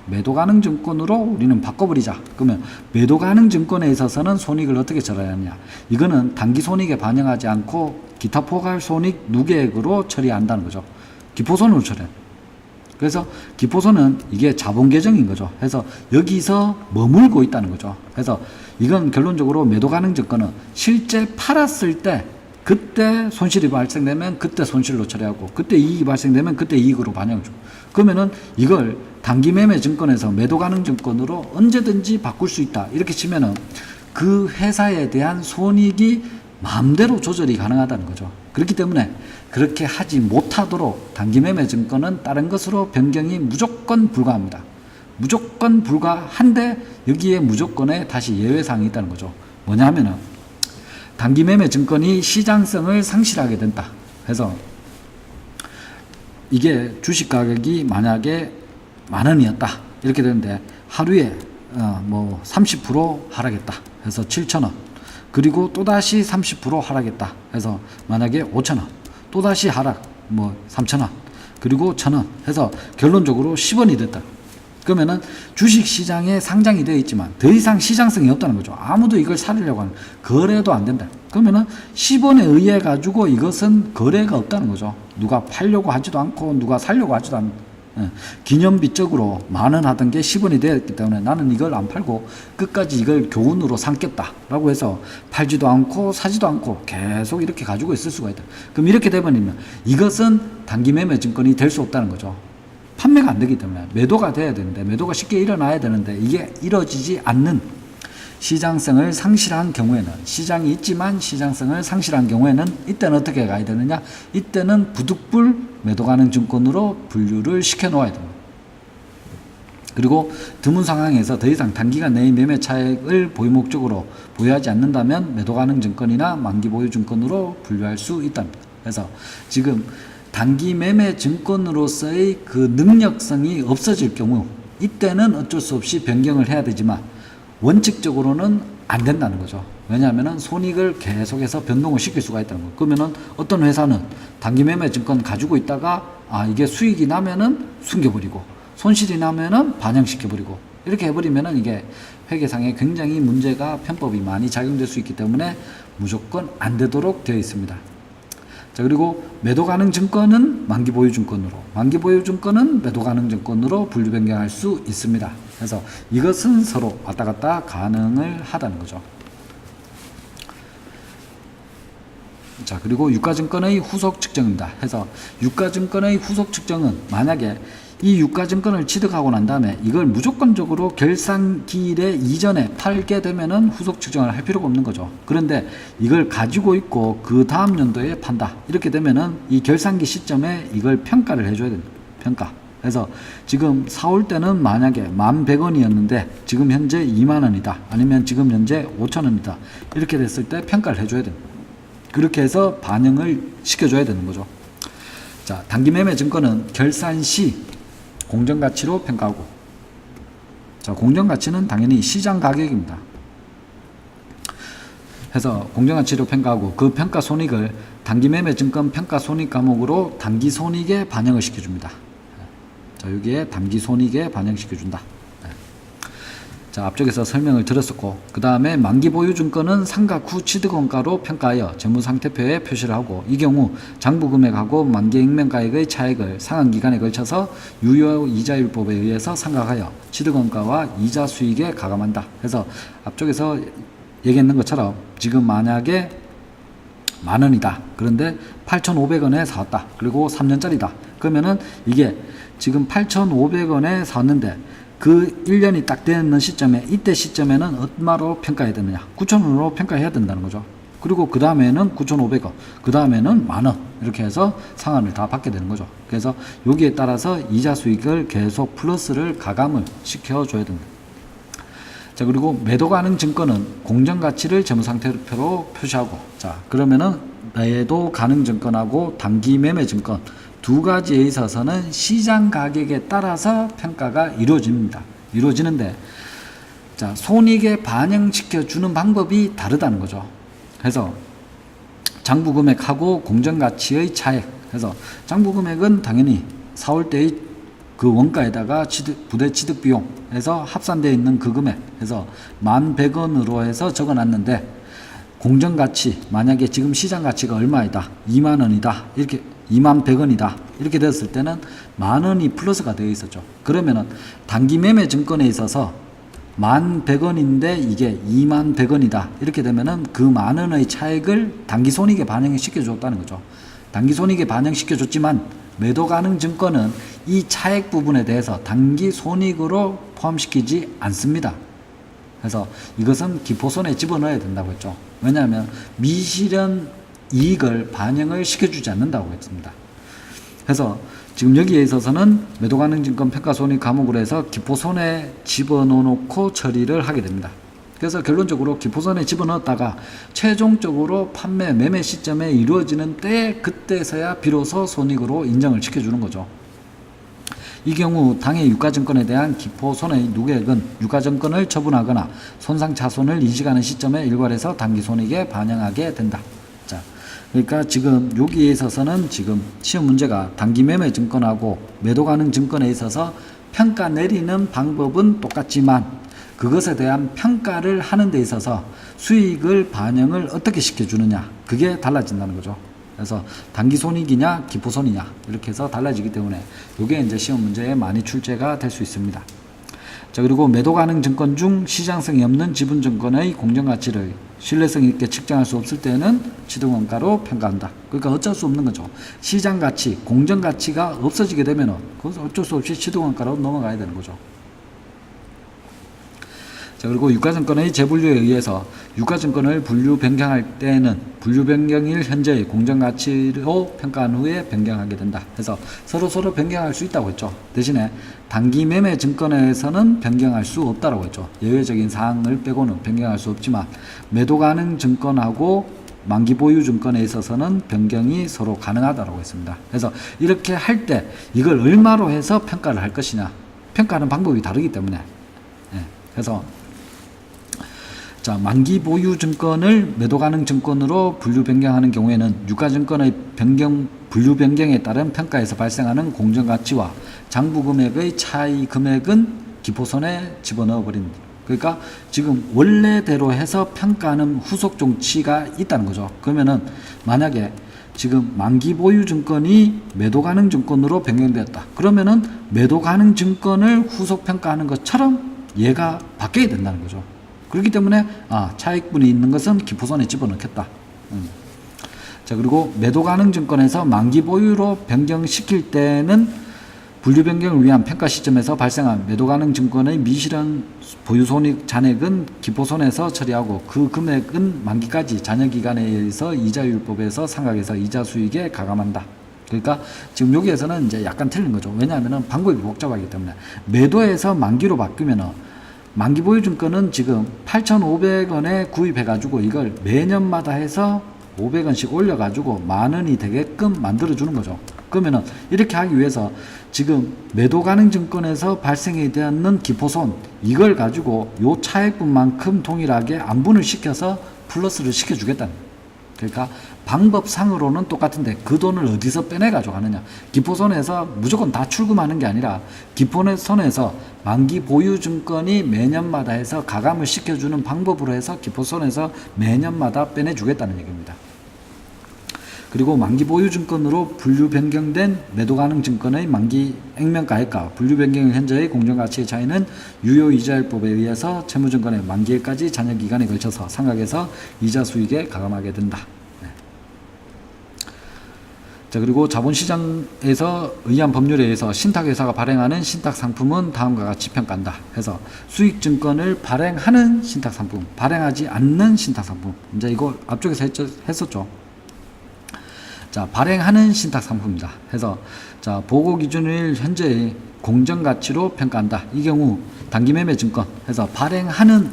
매도 가능 증권으로 우리는 바꿔버리자. 그러면 매도 가능 증권에 있어서는 손익을 어떻게 처리해야 하느냐. 이거는 단기 손익에 반영하지 않고 기타 포괄 손익 누계액으로 처리한다는 거죠. 기포손으로 처리해. 그래서 기포손은 이게 자본 계정인 거죠. 그래서 여기서 머물고 있다는 거죠. 그래서 이건 결론적으로 매도 가능 증권은 실제 팔았을 때 그때 손실이 발생되면 그때 손실로 처리하고 그때 이익이 발생되면 그때 이익으로 반영해주고 그러면은 이걸 단기 매매 증권에서 매도 가능 증권으로 언제든지 바꿀 수 있다. 이렇게 치면은 그 회사에 대한 손익이 마음대로 조절이 가능하다는 거죠. 그렇기 때문에 그렇게 하지 못하도록 단기 매매 증권은 다른 것으로 변경이 무조건 불가합니다. 무조건 불가한데 여기에 무조건에 다시 예외사항이 있다는 거죠. 뭐냐 하면은 단기 매매 증권이 시장성을 상실하게 된다. 그래서 이게 주식 가격이 만약에 10,000원이었다. 이렇게 되는데 하루에 30% 하락했다. 그래서 7,000원. 그리고 또다시 30% 하락했다. 그래서 만약에 5,000원. 또다시 하락 3,000원. 그리고 1,000원. 해서 결론적으로 10원이 됐다. 그러면은 주식 시장에 상장이 되어 있지만 더 이상 시장성이 없다는 거죠. 아무도 이걸 사려고 하는 거래도 안 된다. 그러면은 10원에 의해 가지고 이것은 거래가 없다는 거죠. 누가 팔려고 하지도 않고 누가 사려고 하지도 않고 기념비적으로 10,000원 하던 게 10원이 되었기 때문에 나는 이걸 안 팔고 끝까지 이걸 교훈으로 삼겠다라고 해서 팔지도 않고 사지도 않고 계속 이렇게 가지고 있을 수가 있다. 그럼 이렇게 되버리면 이것은 단기 매매 증권이 될 수 없다는 거죠. 판매가 안 되기 때문에 매도가 돼야 되는데 매도가 쉽게 일어나야 되는데 이게 이루어지지 않는 시장성을 상실한 경우에는 시장이 있지만 시장성을 상실한 경우에는 이때는 어떻게 가야 되느냐. 이때는 부득불 매도 가능 증권으로 분류를 시켜 놓아야 됩니다. 그리고 드문 상황에서 더 이상 단기간 내의 매매 차익을 보유 목적으로 보유하지 않는다면 매도 가능 증권이나 만기 보유 증권으로 분류할 수 있답니다. 그래서 지금 단기 매매 증권으로서의 그 능력성이 없어질 경우 이때는 어쩔 수 없이 변경을 해야 되지만 원칙적으로는 안 된다는 거죠. 왜냐하면 손익을 계속해서 변동을 시킬 수가 있다는 거예요. 그러면은 어떤 회사는 단기 매매 증권 가지고 있다가 이게 수익이 나면은 숨겨버리고 손실이 나면은 반영시켜버리고 이렇게 해버리면은 이게 회계상에 굉장히 문제가 편법이 많이 작용될 수 있기 때문에 무조건 안 되도록 되어 있습니다. 자, 그리고 매도 가능 증권은 만기 보유 증권으로, 만기 보유 증권은 매도 가능 증권으로 분류 변경할 수 있습니다. 그래서 이것은 서로 왔다 갔다 가능을 하다는 거죠. 자, 그리고 유가증권의 후속 측정입니다. 그래서 유가증권의 후속 측정은 만약에 이 유가증권을 취득하고 난 다음에 이걸 무조건적으로 결산기일에 이전에 팔게 되면은 후속 측정을 할 필요가 없는 거죠. 그런데 이걸 가지고 있고 그 다음 연도에 판다. 이렇게 되면은 이 결산기 시점에 이걸 평가를 해줘야 됩니다. 평가. 그래서 지금 사올 때는 만약에 11,100원이었는데 지금 현재 20,000원이다. 아니면 지금 현재 5,000원이다. 이렇게 됐을 때 평가를 해줘야 됩니다. 그렇게 해서 반영을 시켜줘야 되는 거죠. 자, 단기 매매 증권은 결산 시 공정가치로 평가하고, 자, 공정가치는 당연히 시장 가격입니다. 해서 공정가치로 평가하고 그 평가 손익을 단기 매매 증권 평가 손익 과목으로 단기 손익에 반영을 시켜줍니다. 자, 여기에 단기 손익에 반영시켜준다. 자, 앞쪽에서 설명을 드렸었고, 그 다음에 만기 보유 증권은 상각 후 취득원가로 평가하여 재무상태표에 표시를 하고, 이 경우 장부 금액하고 만기 액면가액의 차액을 상한 기간에 걸쳐서 유효 이자율법에 의해서 상각하여 취득원가와 이자 수익에 가감한다. 그래서 앞쪽에서 얘기했는 것처럼 지금 만약에 10,000원이다. 그런데 8,500원에 사왔다. 그리고 3년짜리다. 그러면은 이게 지금 8,500원에 샀는데 그 1년이 딱 되는 시점에, 이때 시점에는 얼마로 평가해야 되느냐? 9,000원으로 평가해야 된다는 거죠. 그리고 그 다음에는 9,500원, 그 다음에는 10,000원, 이렇게 해서 상한을 다 받게 되는 거죠. 그래서 여기에 따라서 이자 수익을 계속 플러스를 가감을 시켜줘야 됩니다. 자, 그리고 매도 가능 증권은 공정가치를 재무상태표로 표시하고, 자, 그러면은 매도 가능 증권하고 단기 매매 증권 두 가지에 있어서는 시장 가격에 따라서 평가가 이루어지는데, 자, 손익에 반영시켜 주는 방법이 다르다는 거죠. 그래서 장부 금액하고 공정 가치의 차액. 그래서 장부 금액은 당연히 사올 때의 그 원가에다가 부대 취득 비용 해서 합산되어 있는 그 금액 해서 11,100원으로 해서 적어놨는데, 공정 가치 만약에 지금 시장 가치가 얼마이다, 20,000원이다, 이렇게 21,100원이다 이렇게 됐을 때는 10,000원이 플러스가 되어 있었죠. 그러면은 단기 매매 증권에 있어서 11,100원인데 이게 21,100원이다 이렇게 되면은 그 10,000원의 차액을 단기 손익에 반영시켜 줬다는 거죠. 단기 손익에 반영시켜 줬지만 매도 가능 증권은 이 차액 부분에 대해서 단기 손익으로 포함시키지 않습니다. 그래서 이것은 기포손에 집어넣어야 된다고 했죠. 왜냐하면 미실현 이익을 반영을 시켜주지 않는다고 했습니다. 그래서 지금 여기에 있어서는 매도 가능 증권 평가손익 과목으로 해서 기포손에 집어넣고 처리를 하게 됩니다. 그래서 결론적으로 기포손에 집어넣었다가 최종적으로 판매, 매매 시점에 이루어지는 때, 그때서야 비로소 손익으로 인정을 시켜주는 거죠. 이 경우 당해 유가증권에 대한 기포손의 누계액은 유가증권을 처분하거나 손상차손을 인식하는 시점에 일괄해서 단기손익에 반영하게 된다. 자, 그러니까 지금 여기에 있어서는 지금 시험 문제가 단기 매매 증권하고 매도 가능 증권에 있어서 평가 내리는 방법은 똑같지만 그것에 대한 평가를 하는 데 있어서 수익을 반영을 어떻게 시켜주느냐, 그게 달라진다는 거죠. 그래서 단기 손익이냐 기포 손이냐 이렇게 해서 달라지기 때문에 이게 이제 시험 문제에 많이 출제가 될 수 있습니다. 자, 그리고 매도 가능 증권 중 시장성이 없는 지분 증권의 공정 가치를 신뢰성 있게 측정할 수 없을 때는 취득원가로 평가한다. 그러니까 어쩔 수 없는 거죠. 시장 가치, 공정 가치가 없어지게 되면은 그것은 어쩔 수 없이 취득원가로 넘어가야 되는 거죠. 자, 그리고 유가증권의 재분류에 의해서 유가증권을 분류 변경할 때는 분류 변경일 현재의 공정가치로 평가한 후에 변경하게 된다. 그래서 서로 변경할 수 있다고 했죠. 대신에 단기 매매 증권에서는 변경할 수 없다고 했죠. 예외적인 사항을 빼고는 변경할 수 없지만 매도 가능 증권하고 만기 보유 증권에 있어서는 변경이 서로 가능하다고 했습니다. 그래서 이렇게 할 때 이걸 얼마로 해서 평가를 할 것이냐, 평가하는 방법이 다르기 때문에, 그래서 자, 만기 보유 증권을 매도 가능 증권으로 분류 변경하는 경우에는 유가증권의 분류 변경에 따른 평가에서 발생하는 공정가치와 장부 금액의 차이 금액은 기포손에 집어넣어 버립니다. 그러니까 지금 원래대로 해서 평가하는 후속 종치가 있다는 거죠. 그러면은 만약에 지금 만기 보유 증권이 매도 가능 증권으로 변경되었다. 그러면은 매도 가능 증권을 후속 평가하는 것처럼 얘가 바뀌어야 된다는 거죠. 그렇기 때문에 차익분이 있는 것은 기포손에 집어넣겠다. 자, 그리고 매도 가능 증권에서 만기 보유로 변경시킬 때는 분류 변경을 위한 평가 시점에서 발생한 매도 가능 증권의 미실현 보유 손익 잔액은 기포손에서 처리하고 그 금액은 만기까지 잔여 기간에 의해서 이자율법에서 상각해서 이자 수익에 가감한다. 그러니까 지금 여기에서는 이제 약간 틀린 거죠. 왜냐하면 방법이 복잡하기 때문에 매도에서 만기로 바뀌면은 만기 보유 증권은 지금 8,500원에 구입해가지고 이걸 매년마다 해서 500원씩 올려가지고 10,000원이 되게끔 만들어주는 거죠. 그러면은 이렇게 하기 위해서 지금 매도 가능 증권에서 발생이 되었는 기포손, 이걸 가지고 요 차액분만큼 동일하게 안분을 시켜서 플러스를 시켜주겠다는 거예요. 그러니까 방법상으로는 똑같은데 그 돈을 어디서 빼내 가져가느냐. 기포손해에서 무조건 다 출금하는 게 아니라 기포손해에서 만기 보유 증권이 매년마다 해서 가감을 시켜주는 방법으로 해서 기포손해에서 매년마다 빼내주겠다는 얘기입니다. 그리고 만기 보유 증권으로 분류 변경된 매도 가능 증권의 만기 액면 가액과 분류 변경 현재의 공정 가치의 차이는 유효 이자율법에 의해서 채무증권의 만기일까지 잔여 기간에 걸쳐서 상각해서 이자 수익에 가감하게 된다. 네. 자, 그리고 자본시장에서 의한 법률에 의해서 신탁회사가 발행하는 신탁상품은 다음과 같이 평가한다. 해서 수익증권을 발행하는 신탁상품, 발행하지 않는 신탁상품. 이제 이거 앞쪽에서 했었죠. 자, 발행하는 신탁상품입니다. 해서 자, 보고기준일 현재의 공정가치로 평가한다. 이 경우 단기매매증권 해서 발행하는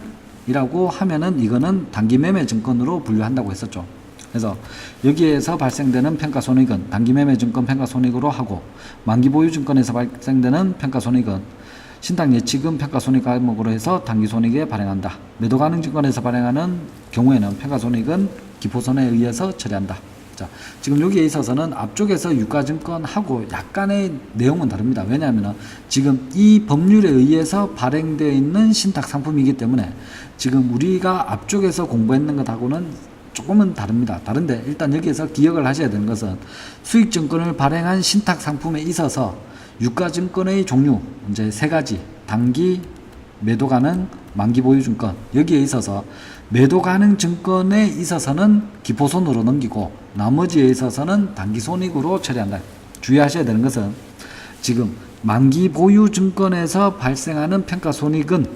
이라고 하면은 이거는 단기매매증권으로 분류한다고 했었죠. 그래서 여기에서 발생되는 평가손익은 단기매매증권 평가손익으로 하고 만기보유증권에서 발생되는 평가손익은 신탁예치금 평가손익 과목으로 해서 단기손익에 발행한다. 매도가능증권에서 발행하는 경우에는 평가손익은 기포손해에 의해서 처리한다. 자, 지금 여기에 있어서는 앞쪽에서 유가증권하고 약간의 내용은 다릅니다. 왜냐하면 지금 이 법률에 의해서 발행되어 있는 신탁상품이기 때문에 지금 우리가 앞쪽에서 공부했는 것하고는 조금은 다릅니다. 다른데 일단 여기에서 기억을 하셔야 되는 것은 수익증권을 발행한 신탁상품에 있어서 유가증권의 종류 이제 세 가지 단기, 매도가능, 만기보유증권 여기에 있어서 매도가능 증권에 있어서는 기포손으로 넘기고 나머지에 있어서는 단기손익으로 처리한다. 주의하셔야 되는 것은 지금 만기보유증권에서 발생하는 평가손익은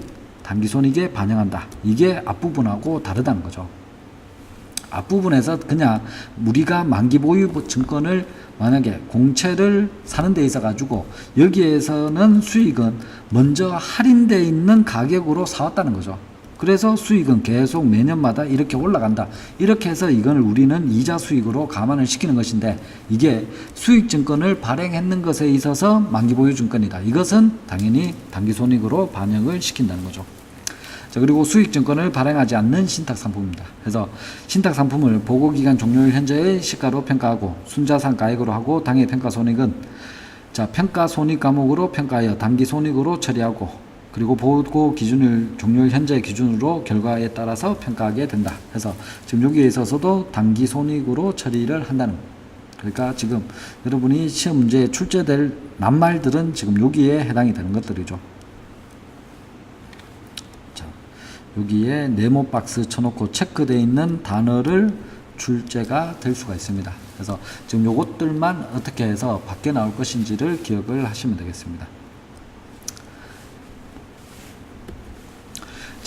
단기손익에 반영한다. 이게 앞부분하고 다르다는 거죠. 앞부분에서 그냥 우리가 만기보유 증권을 만약에 공채를 사는 데 있어 가지고 여기에서는 수익은 먼저 할인되어 있는 가격으로 사왔다는 거죠. 그래서 수익은 계속 매년마다 이렇게 올라간다. 이렇게 해서 이걸 우리는 이자 수익으로 감안을 시키는 것인데 이게 수익증권을 발행했는 것에 있어서 만기보유증권이다. 이것은 당연히 단기손익으로 반영을 시킨다는 거죠. 자, 그리고 수익증권을 발행하지 않는 신탁상품입니다. 그래서 신탁상품을 보고기간 종료일 현재의 시가로 평가하고 순자산 가액으로 하고 당해 평가손익은 자, 평가손익 과목으로 평가하여 단기손익으로 처리하고 그리고 보고 기준일 종료일 현재 기준으로 결과에 따라서 평가하게 된다. 그래서 지금 여기에 있어서도 단기 손익으로 처리를 한다는 거예요. 그러니까 지금 여러분이 시험 문제에 출제될 낱말들은 지금 여기에 해당이 되는 것들이죠. 자, 여기에 네모 박스 쳐놓고 체크되어 있는 단어를 출제가 될 수가 있습니다. 그래서 지금 요것들만 어떻게 해서 밖에 나올 것인지를 기억을 하시면 되겠습니다.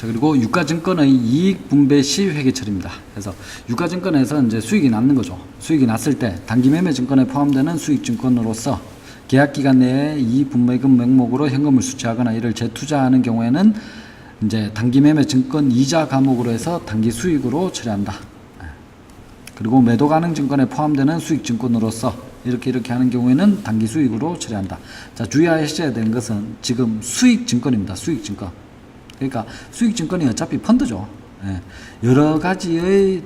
자, 그리고 유가증권의 이익분배 시 회계처리입니다. 그래서 유가증권에서 이제 수익이 났는 거죠. 수익이 났을 때 단기매매증권에 포함되는 수익증권으로서 계약기간 내에 이익분배금 명목으로 현금을 수취하거나 이를 재투자하는 경우에는 이제 단기매매증권 이자 과목으로 해서 단기수익으로 처리한다. 그리고 매도가능증권에 포함되는 수익증권으로서 이렇게 하는 경우에는 단기수익으로 처리한다. 자, 주의하셔야 되는 것은 지금 수익증권입니다. 수익증권. 그러니까 수익증권이 어차피 펀드죠. 예. 여러 가지의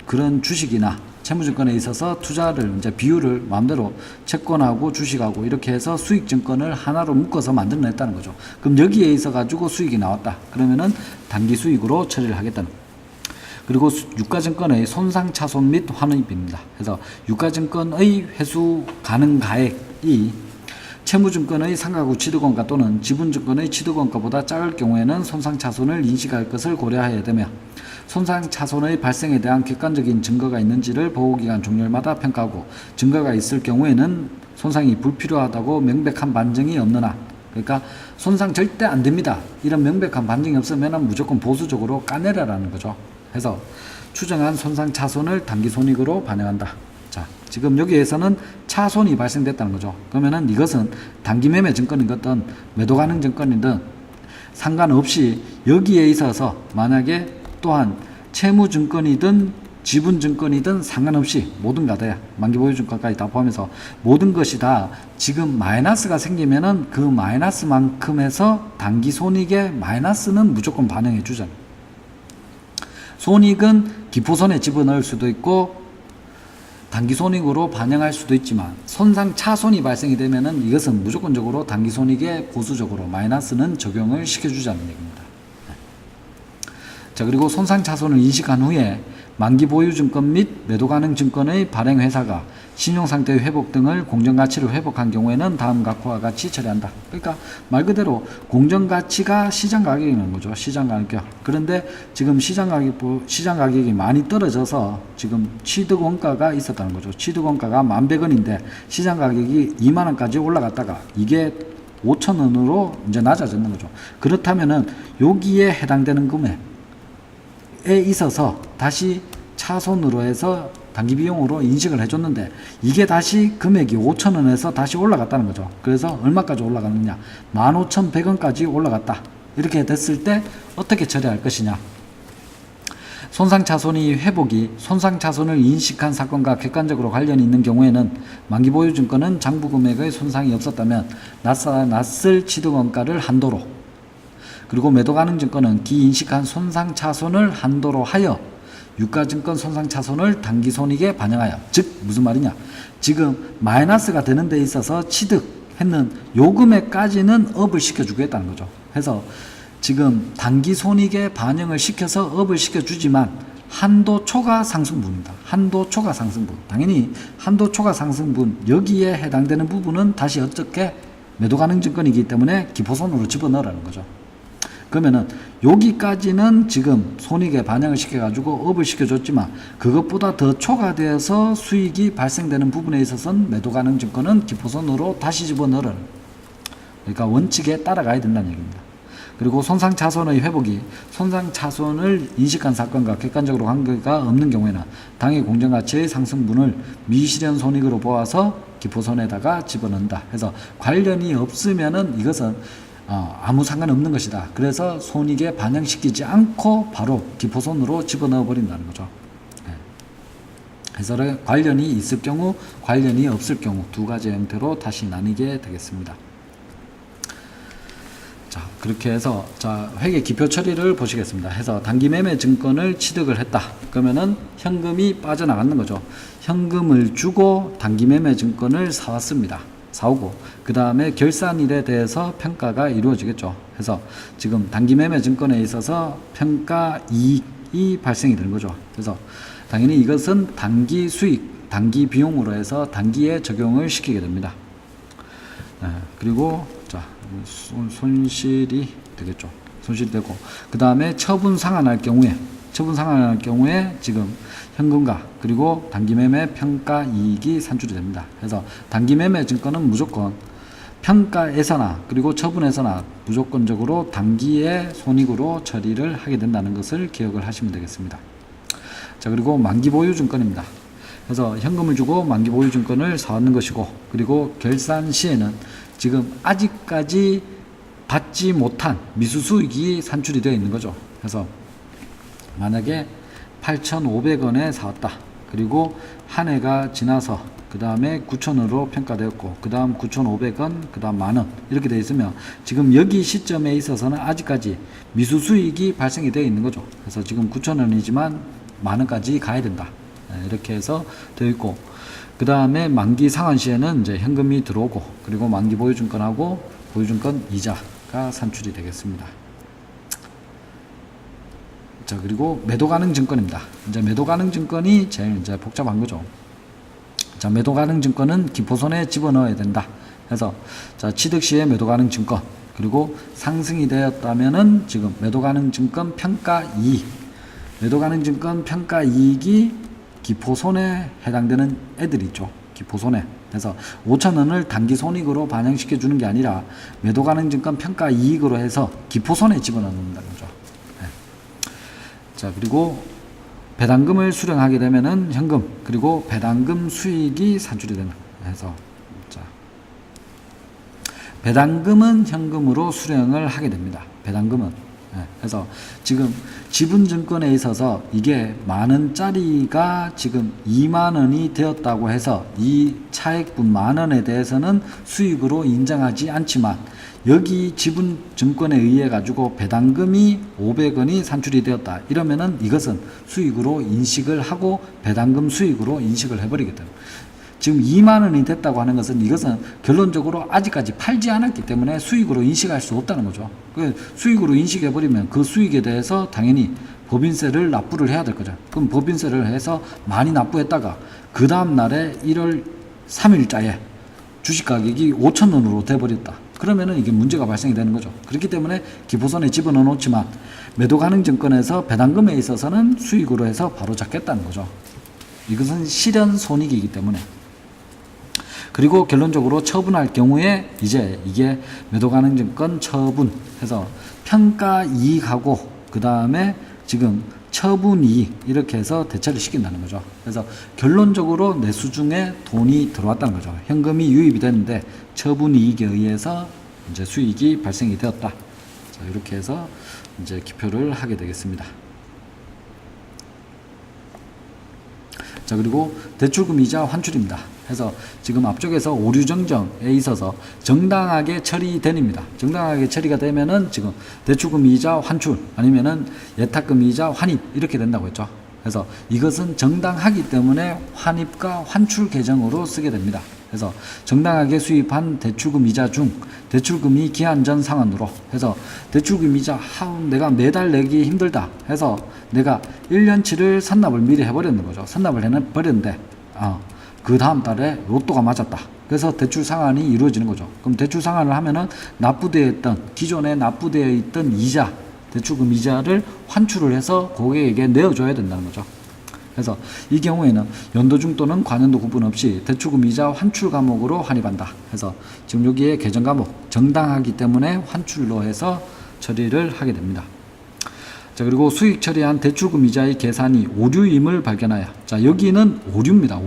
그런 주식이나 채무증권에 있어서 투자를 이제 비율을 마음대로 채권하고 주식하고 이렇게 해서 수익증권을 하나로 묶어서 만들어냈다는 거죠. 그럼 여기에 있어 가지고 수익이 나왔다. 그러면은 단기 수익으로 처리를 하겠다는 거예요. 그리고 유가증권의 손상차손 및 환원입입니다. 그래서 유가증권의 회수 가능 가액이 채무증권의 상가구 취득원가 또는 지분증권의 취득원가보다 작을 경우에는 손상차손을 인식할 것을 고려해야 되며 손상차손의 발생에 대한 객관적인 증거가 있는지를 보호기간 종료일마다 평가하고 증거가 있을 경우에는 손상이 불필요하다고 명백한 반증이 없는 한 그러니까 손상 절대 안 됩니다. 이런 명백한 반증이 없으면 무조건 보수적으로 까내라라는 거죠. 해서 추정한 손상차손을 단기손익으로 반영한다. 자, 지금 여기에서는 차손이 발생됐다는 거죠. 그러면은 이것은 단기매매 증권이든 매도가능 증권이든 상관없이 여기에 있어서 만약에 또한 채무증권이든 지분증권이든 상관없이 모든 가다 만기보유증권까지 다 포함해서 모든 것이 다 지금 마이너스가 생기면은 그 마이너스만큼에서 단기손익의 마이너스는 무조건 반영해 주잖아요. 손익은 기포손에 집어넣을 수도 있고 단기손익으로 반영할 수도 있지만 손상 차손이 발생이 되면은 이것은 무조건적으로 단기손익에 보수적으로 마이너스는 적용을 시켜주자는 얘기입니다. 자, 그리고 손상 차손을 인식한 후에 만기 보유 증권 및 매도 가능 증권의 발행 회사가 신용상태의 회복 등을 공정가치를 회복한 경우에는 다음 각과 같이 처리한다. 그러니까 말 그대로 공정가치가 시장 가격이라는 거죠. 시장 가격. 그런데 지금 시장 가격이 많이 떨어져서 지금 취득 원가가 있었다는 거죠. 취득 원가가 11,100원인데 시장 가격이 20,000원까지 올라갔다가 이게 5,000원으로 이제 낮아졌는 거죠. 그렇다면은 여기에 해당되는 금액에 있어서 다시 차손으로 해서 단기 비용으로 인식을 해줬는데 이게 다시 금액이 5,000원에서 다시 올라갔다는 거죠. 그래서 얼마까지 올라갔느냐? 15,100원까지 올라갔다. 이렇게 됐을 때 어떻게 처리할 것이냐? 손상차손이 회복이 손상차손을 인식한 사건과 객관적으로 관련이 있는 경우에는 만기보유증권은 장부금액의 손상이 없었다면 나타났을 취득원가를 한도로, 그리고 매도가능증권은 기인식한 손상차손을 한도로 하여 유가증권 손상차손을 단기손익에 반영하여, 즉 무슨 말이냐, 지금 마이너스가 되는 데 있어서 취득했는 요 금액까지는 업을 시켜주겠다는 거죠. 해서 지금 단기손익에 반영을 시켜서 업을 시켜주지만 한도 초과 상승분입니다. 한도 초과 상승분. 당연히 한도 초과 상승분 여기에 해당되는 부분은 다시 어떻게 매도가능증권이기 때문에 기포손으로 집어넣으라는 거죠. 그러면은 여기까지는 지금 손익에 반영을 시켜가지고 업을 시켜줬지만 그것보다 더 초과되어서 수익이 발생되는 부분에 있어서는 매도가능증권은 기포손으로 다시 집어넣으라는, 그러니까 원칙에 따라가야 된다는 얘기입니다. 그리고 손상차손의 회복이 손상차손을 인식한 사건과 객관적으로 관계가 없는 경우에는 당해 공정가치의 상승분을 미실현 손익으로 보아서 기포손에다가 집어넣는다. 해서 관련이 없으면은 이것은 아무 상관없는 것이다. 그래서 손익에 반영시키지 않고 바로 기포손으로 집어넣어 버린다는 거죠. 해서 관련이 있을 경우, 관련이 없을 경우 두 가지 형태로 다시 나뉘게 되겠습니다. 자, 그렇게 해서 자, 회계 기표 처리를 보시겠습니다. 해서 단기 매매 증권을 취득을 했다. 그러면은 현금이 빠져나가는 거죠. 현금을 주고 단기 매매 증권을 사왔습니다. 사오고 그 다음에 결산일에 대해서 평가가 이루어지겠죠. 그래서 지금 단기 매매 증권에 있어서 평가 이익이 발생이 되는 거죠. 그래서 당연히 이것은 단기 수익, 단기 비용으로 해서 단기에 적용을 시키게 됩니다. 그리고 자, 손실이 되겠죠. 손실이 되고 그 다음에 처분 상환할 경우에 지금 현금과 그리고 단기매매 평가 이익이 산출이 됩니다. 그래서 단기매매 증권은 무조건 평가에서나 그리고 처분에서나 무조건적으로 단기의 손익으로 처리를 하게 된다는 것을 기억을 하시면 되겠습니다. 자, 그리고 만기보유증권입니다. 그래서 현금을 주고 만기보유증권을 사왔는 것이고, 그리고 결산 시에는 지금 아직까지 받지 못한 미수수익이 산출이 되어 있는 거죠. 그래서 만약에 8,500원에 사왔다. 그리고 한 해가 지나서 그 다음에 9,000원으로 평가되었고 그 다음 9,500원, 그 다음 만원 이렇게 되어 있으면 지금 여기 시점에 있어서는 아직까지 미수수익이 발생이 되어 있는 거죠. 그래서 지금 9,000원이지만 만원까지 가야 된다. 이렇게 해서 되어 있고, 그 다음에 만기 상환 시에는 이제 현금이 들어오고 그리고 만기 보유증권하고 보유증권 이자가 산출이 되겠습니다. 자, 그리고 매도가능 증권입니다. 이제 매도가능 증권이 제일 이제 복잡한 거죠. 자, 매도가능 증권은 기포손에 집어넣어야 된다. 해서 자, 취득 시에 매도가능 증권, 그리고 상승이 되었다면은 지금 매도가능 증권 평가 이익, 매도가능 증권 평가 이익이 기포손에 해당되는 애들이 있죠. 기포손에. 그래서 5,000원을 단기 손익으로 반영시켜 주는 게 아니라 매도가능 증권 평가 이익으로 해서 기포손에 집어넣는다는 거죠. 자, 그리고 배당금을 수령하게 되면은 현금, 그리고 배당금 수익이 산출이 되는, 해서 자, 배당금은 현금으로 수령을 하게 됩니다. 배당금은. 그래서 지금 지분증권에 있어서 이게 만원짜리가 지금 2만원이 되었다고 해서 이 차액분 만원에 대해서는 수익으로 인정하지 않지만 여기 지분증권에 의해 가지고 배당금이 500원이 산출이 되었다. 이러면은 이것은 수익으로 인식을 하고 배당금 수익으로 인식을 해버리게 됩니다. 지금 2만 원이 됐다고 하는 것은 이것은 결론적으로 아직까지 팔지 않았기 때문에 수익으로 인식할 수 없다는 거죠. 수익으로 인식해버리면 그 수익에 대해서 당연히 법인세를 납부를 해야 될 거죠. 그럼 법인세를 해서 많이 납부했다가 그 다음 날에 1월 3일자에 주식 가격이 5,000원으로 돼버렸다. 그러면은 이게 문제가 발생이 되는 거죠. 그렇기 때문에 기부손에 집어넣어 놓지만 매도 가능 증권에서 배당금에 있어서는 수익으로 해서 바로 잡겠다는 거죠. 이것은 실현 손익이기 때문에. 그리고 결론적으로 처분할 경우에 이제 이게 매도 가능 증권 처분해서 평가 이익하고 그 다음에 지금 처분 이익 이렇게 해서 대체를 시킨다는 거죠. 그래서 결론적으로 내수 중에 돈이 들어왔다는 거죠. 현금이 유입이 됐는데 처분 이익에 의해서 이제 수익이 발생이 되었다. 자, 이렇게 해서 이제 기표를 하게 되겠습니다. 자, 그리고 대출금 이자 환출입니다. 해서 지금 앞쪽에서 오류 정정에 있어서 정당하게 처리됩니다. 정당하게 처리가 되면은 지금 대출금 이자 환출 아니면은 예탁금 이자 환입 이렇게 된다고 했죠. 그래서 이것은 정당하기 때문에 환입과 환출 계정으로 쓰게 됩니다. 그래서 정당하게 수입한 대출금 이자 중 대출금이 기한 전 상환으로 해서 대출금 이자 내가 매달 내기 힘들다 해서 내가 1년치를 선납을 미리 해버렸는 거죠. 선납을 해버렸는데 그 다음 달에 로또가 맞았다. 그래서 대출 상환이 이루어지는 거죠. 그럼 대출 상환을 하면은 납부되어 있던 기존에 납부되어 있던 이자 대출금 이자를 환출을 해서 고객에게 내어줘야 된다는 거죠. 그래서 이 경우에는 연도중 또는 관연도 구분 없이 대출금 이자 환출 과목으로 환입한다. 그래서 지금 여기에 계정 과목 정당하기 때문에 환출로 해서 처리를 하게 됩니다. 자, 그리고 수익 처리한 대출금 이자의 계산이 오류임을 발견하여 자, 여기는 오류입니다.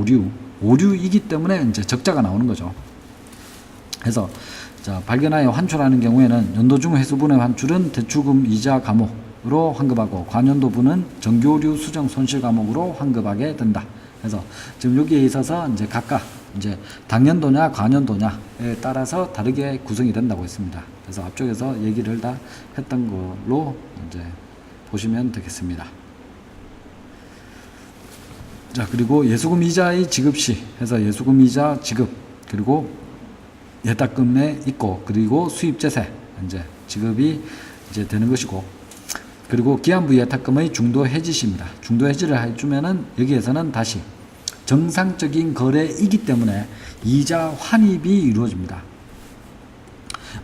오류이기 때문에 이제 적자가 나오는 거죠. 그래서 자, 발견하여 환출하는 경우에는 연도중 회수분의 환출은 대출금 이자 과목으로 환급하고 관연도분은 정교류 수정 손실 과목으로 환급하게 된다. 그래서 지금 여기에 있어서 이제 각각 이제 당연도냐 관연도냐에 따라서 다르게 구성이 된다고 했습니다. 그래서 앞쪽에서 얘기를 다 했던 걸로 이제 보시면 되겠습니다. 자, 그리고 예수금 이자의 지급시 해서 예수금 이자 지급 그리고 예탁금에 있고 그리고 수입재세 이제 지급이 이제 되는 것이고 그리고 기한부 예탁금의 중도 해지시입니다. 중도 해지를 해주면은 여기에서는 다시 정상적인 거래이기 때문에 이자 환입이 이루어집니다.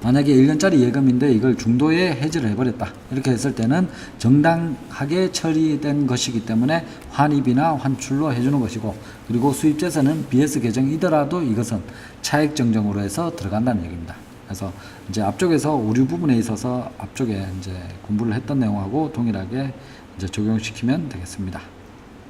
만약에 1년짜리 예금인데 이걸 중도에 해지를 해버렸다. 이렇게 했을 때는 정당하게 처리된 것이기 때문에 환입이나 환출로 해주는 것이고 그리고 수입재산은 BS 계정이더라도 이것은 차액정정으로 해서 들어간다는 얘기입니다. 그래서 이제 앞쪽에서 오류 부분에 있어서 앞쪽에 이제 공부를 했던 내용하고 동일하게 이제 적용시키면 되겠습니다.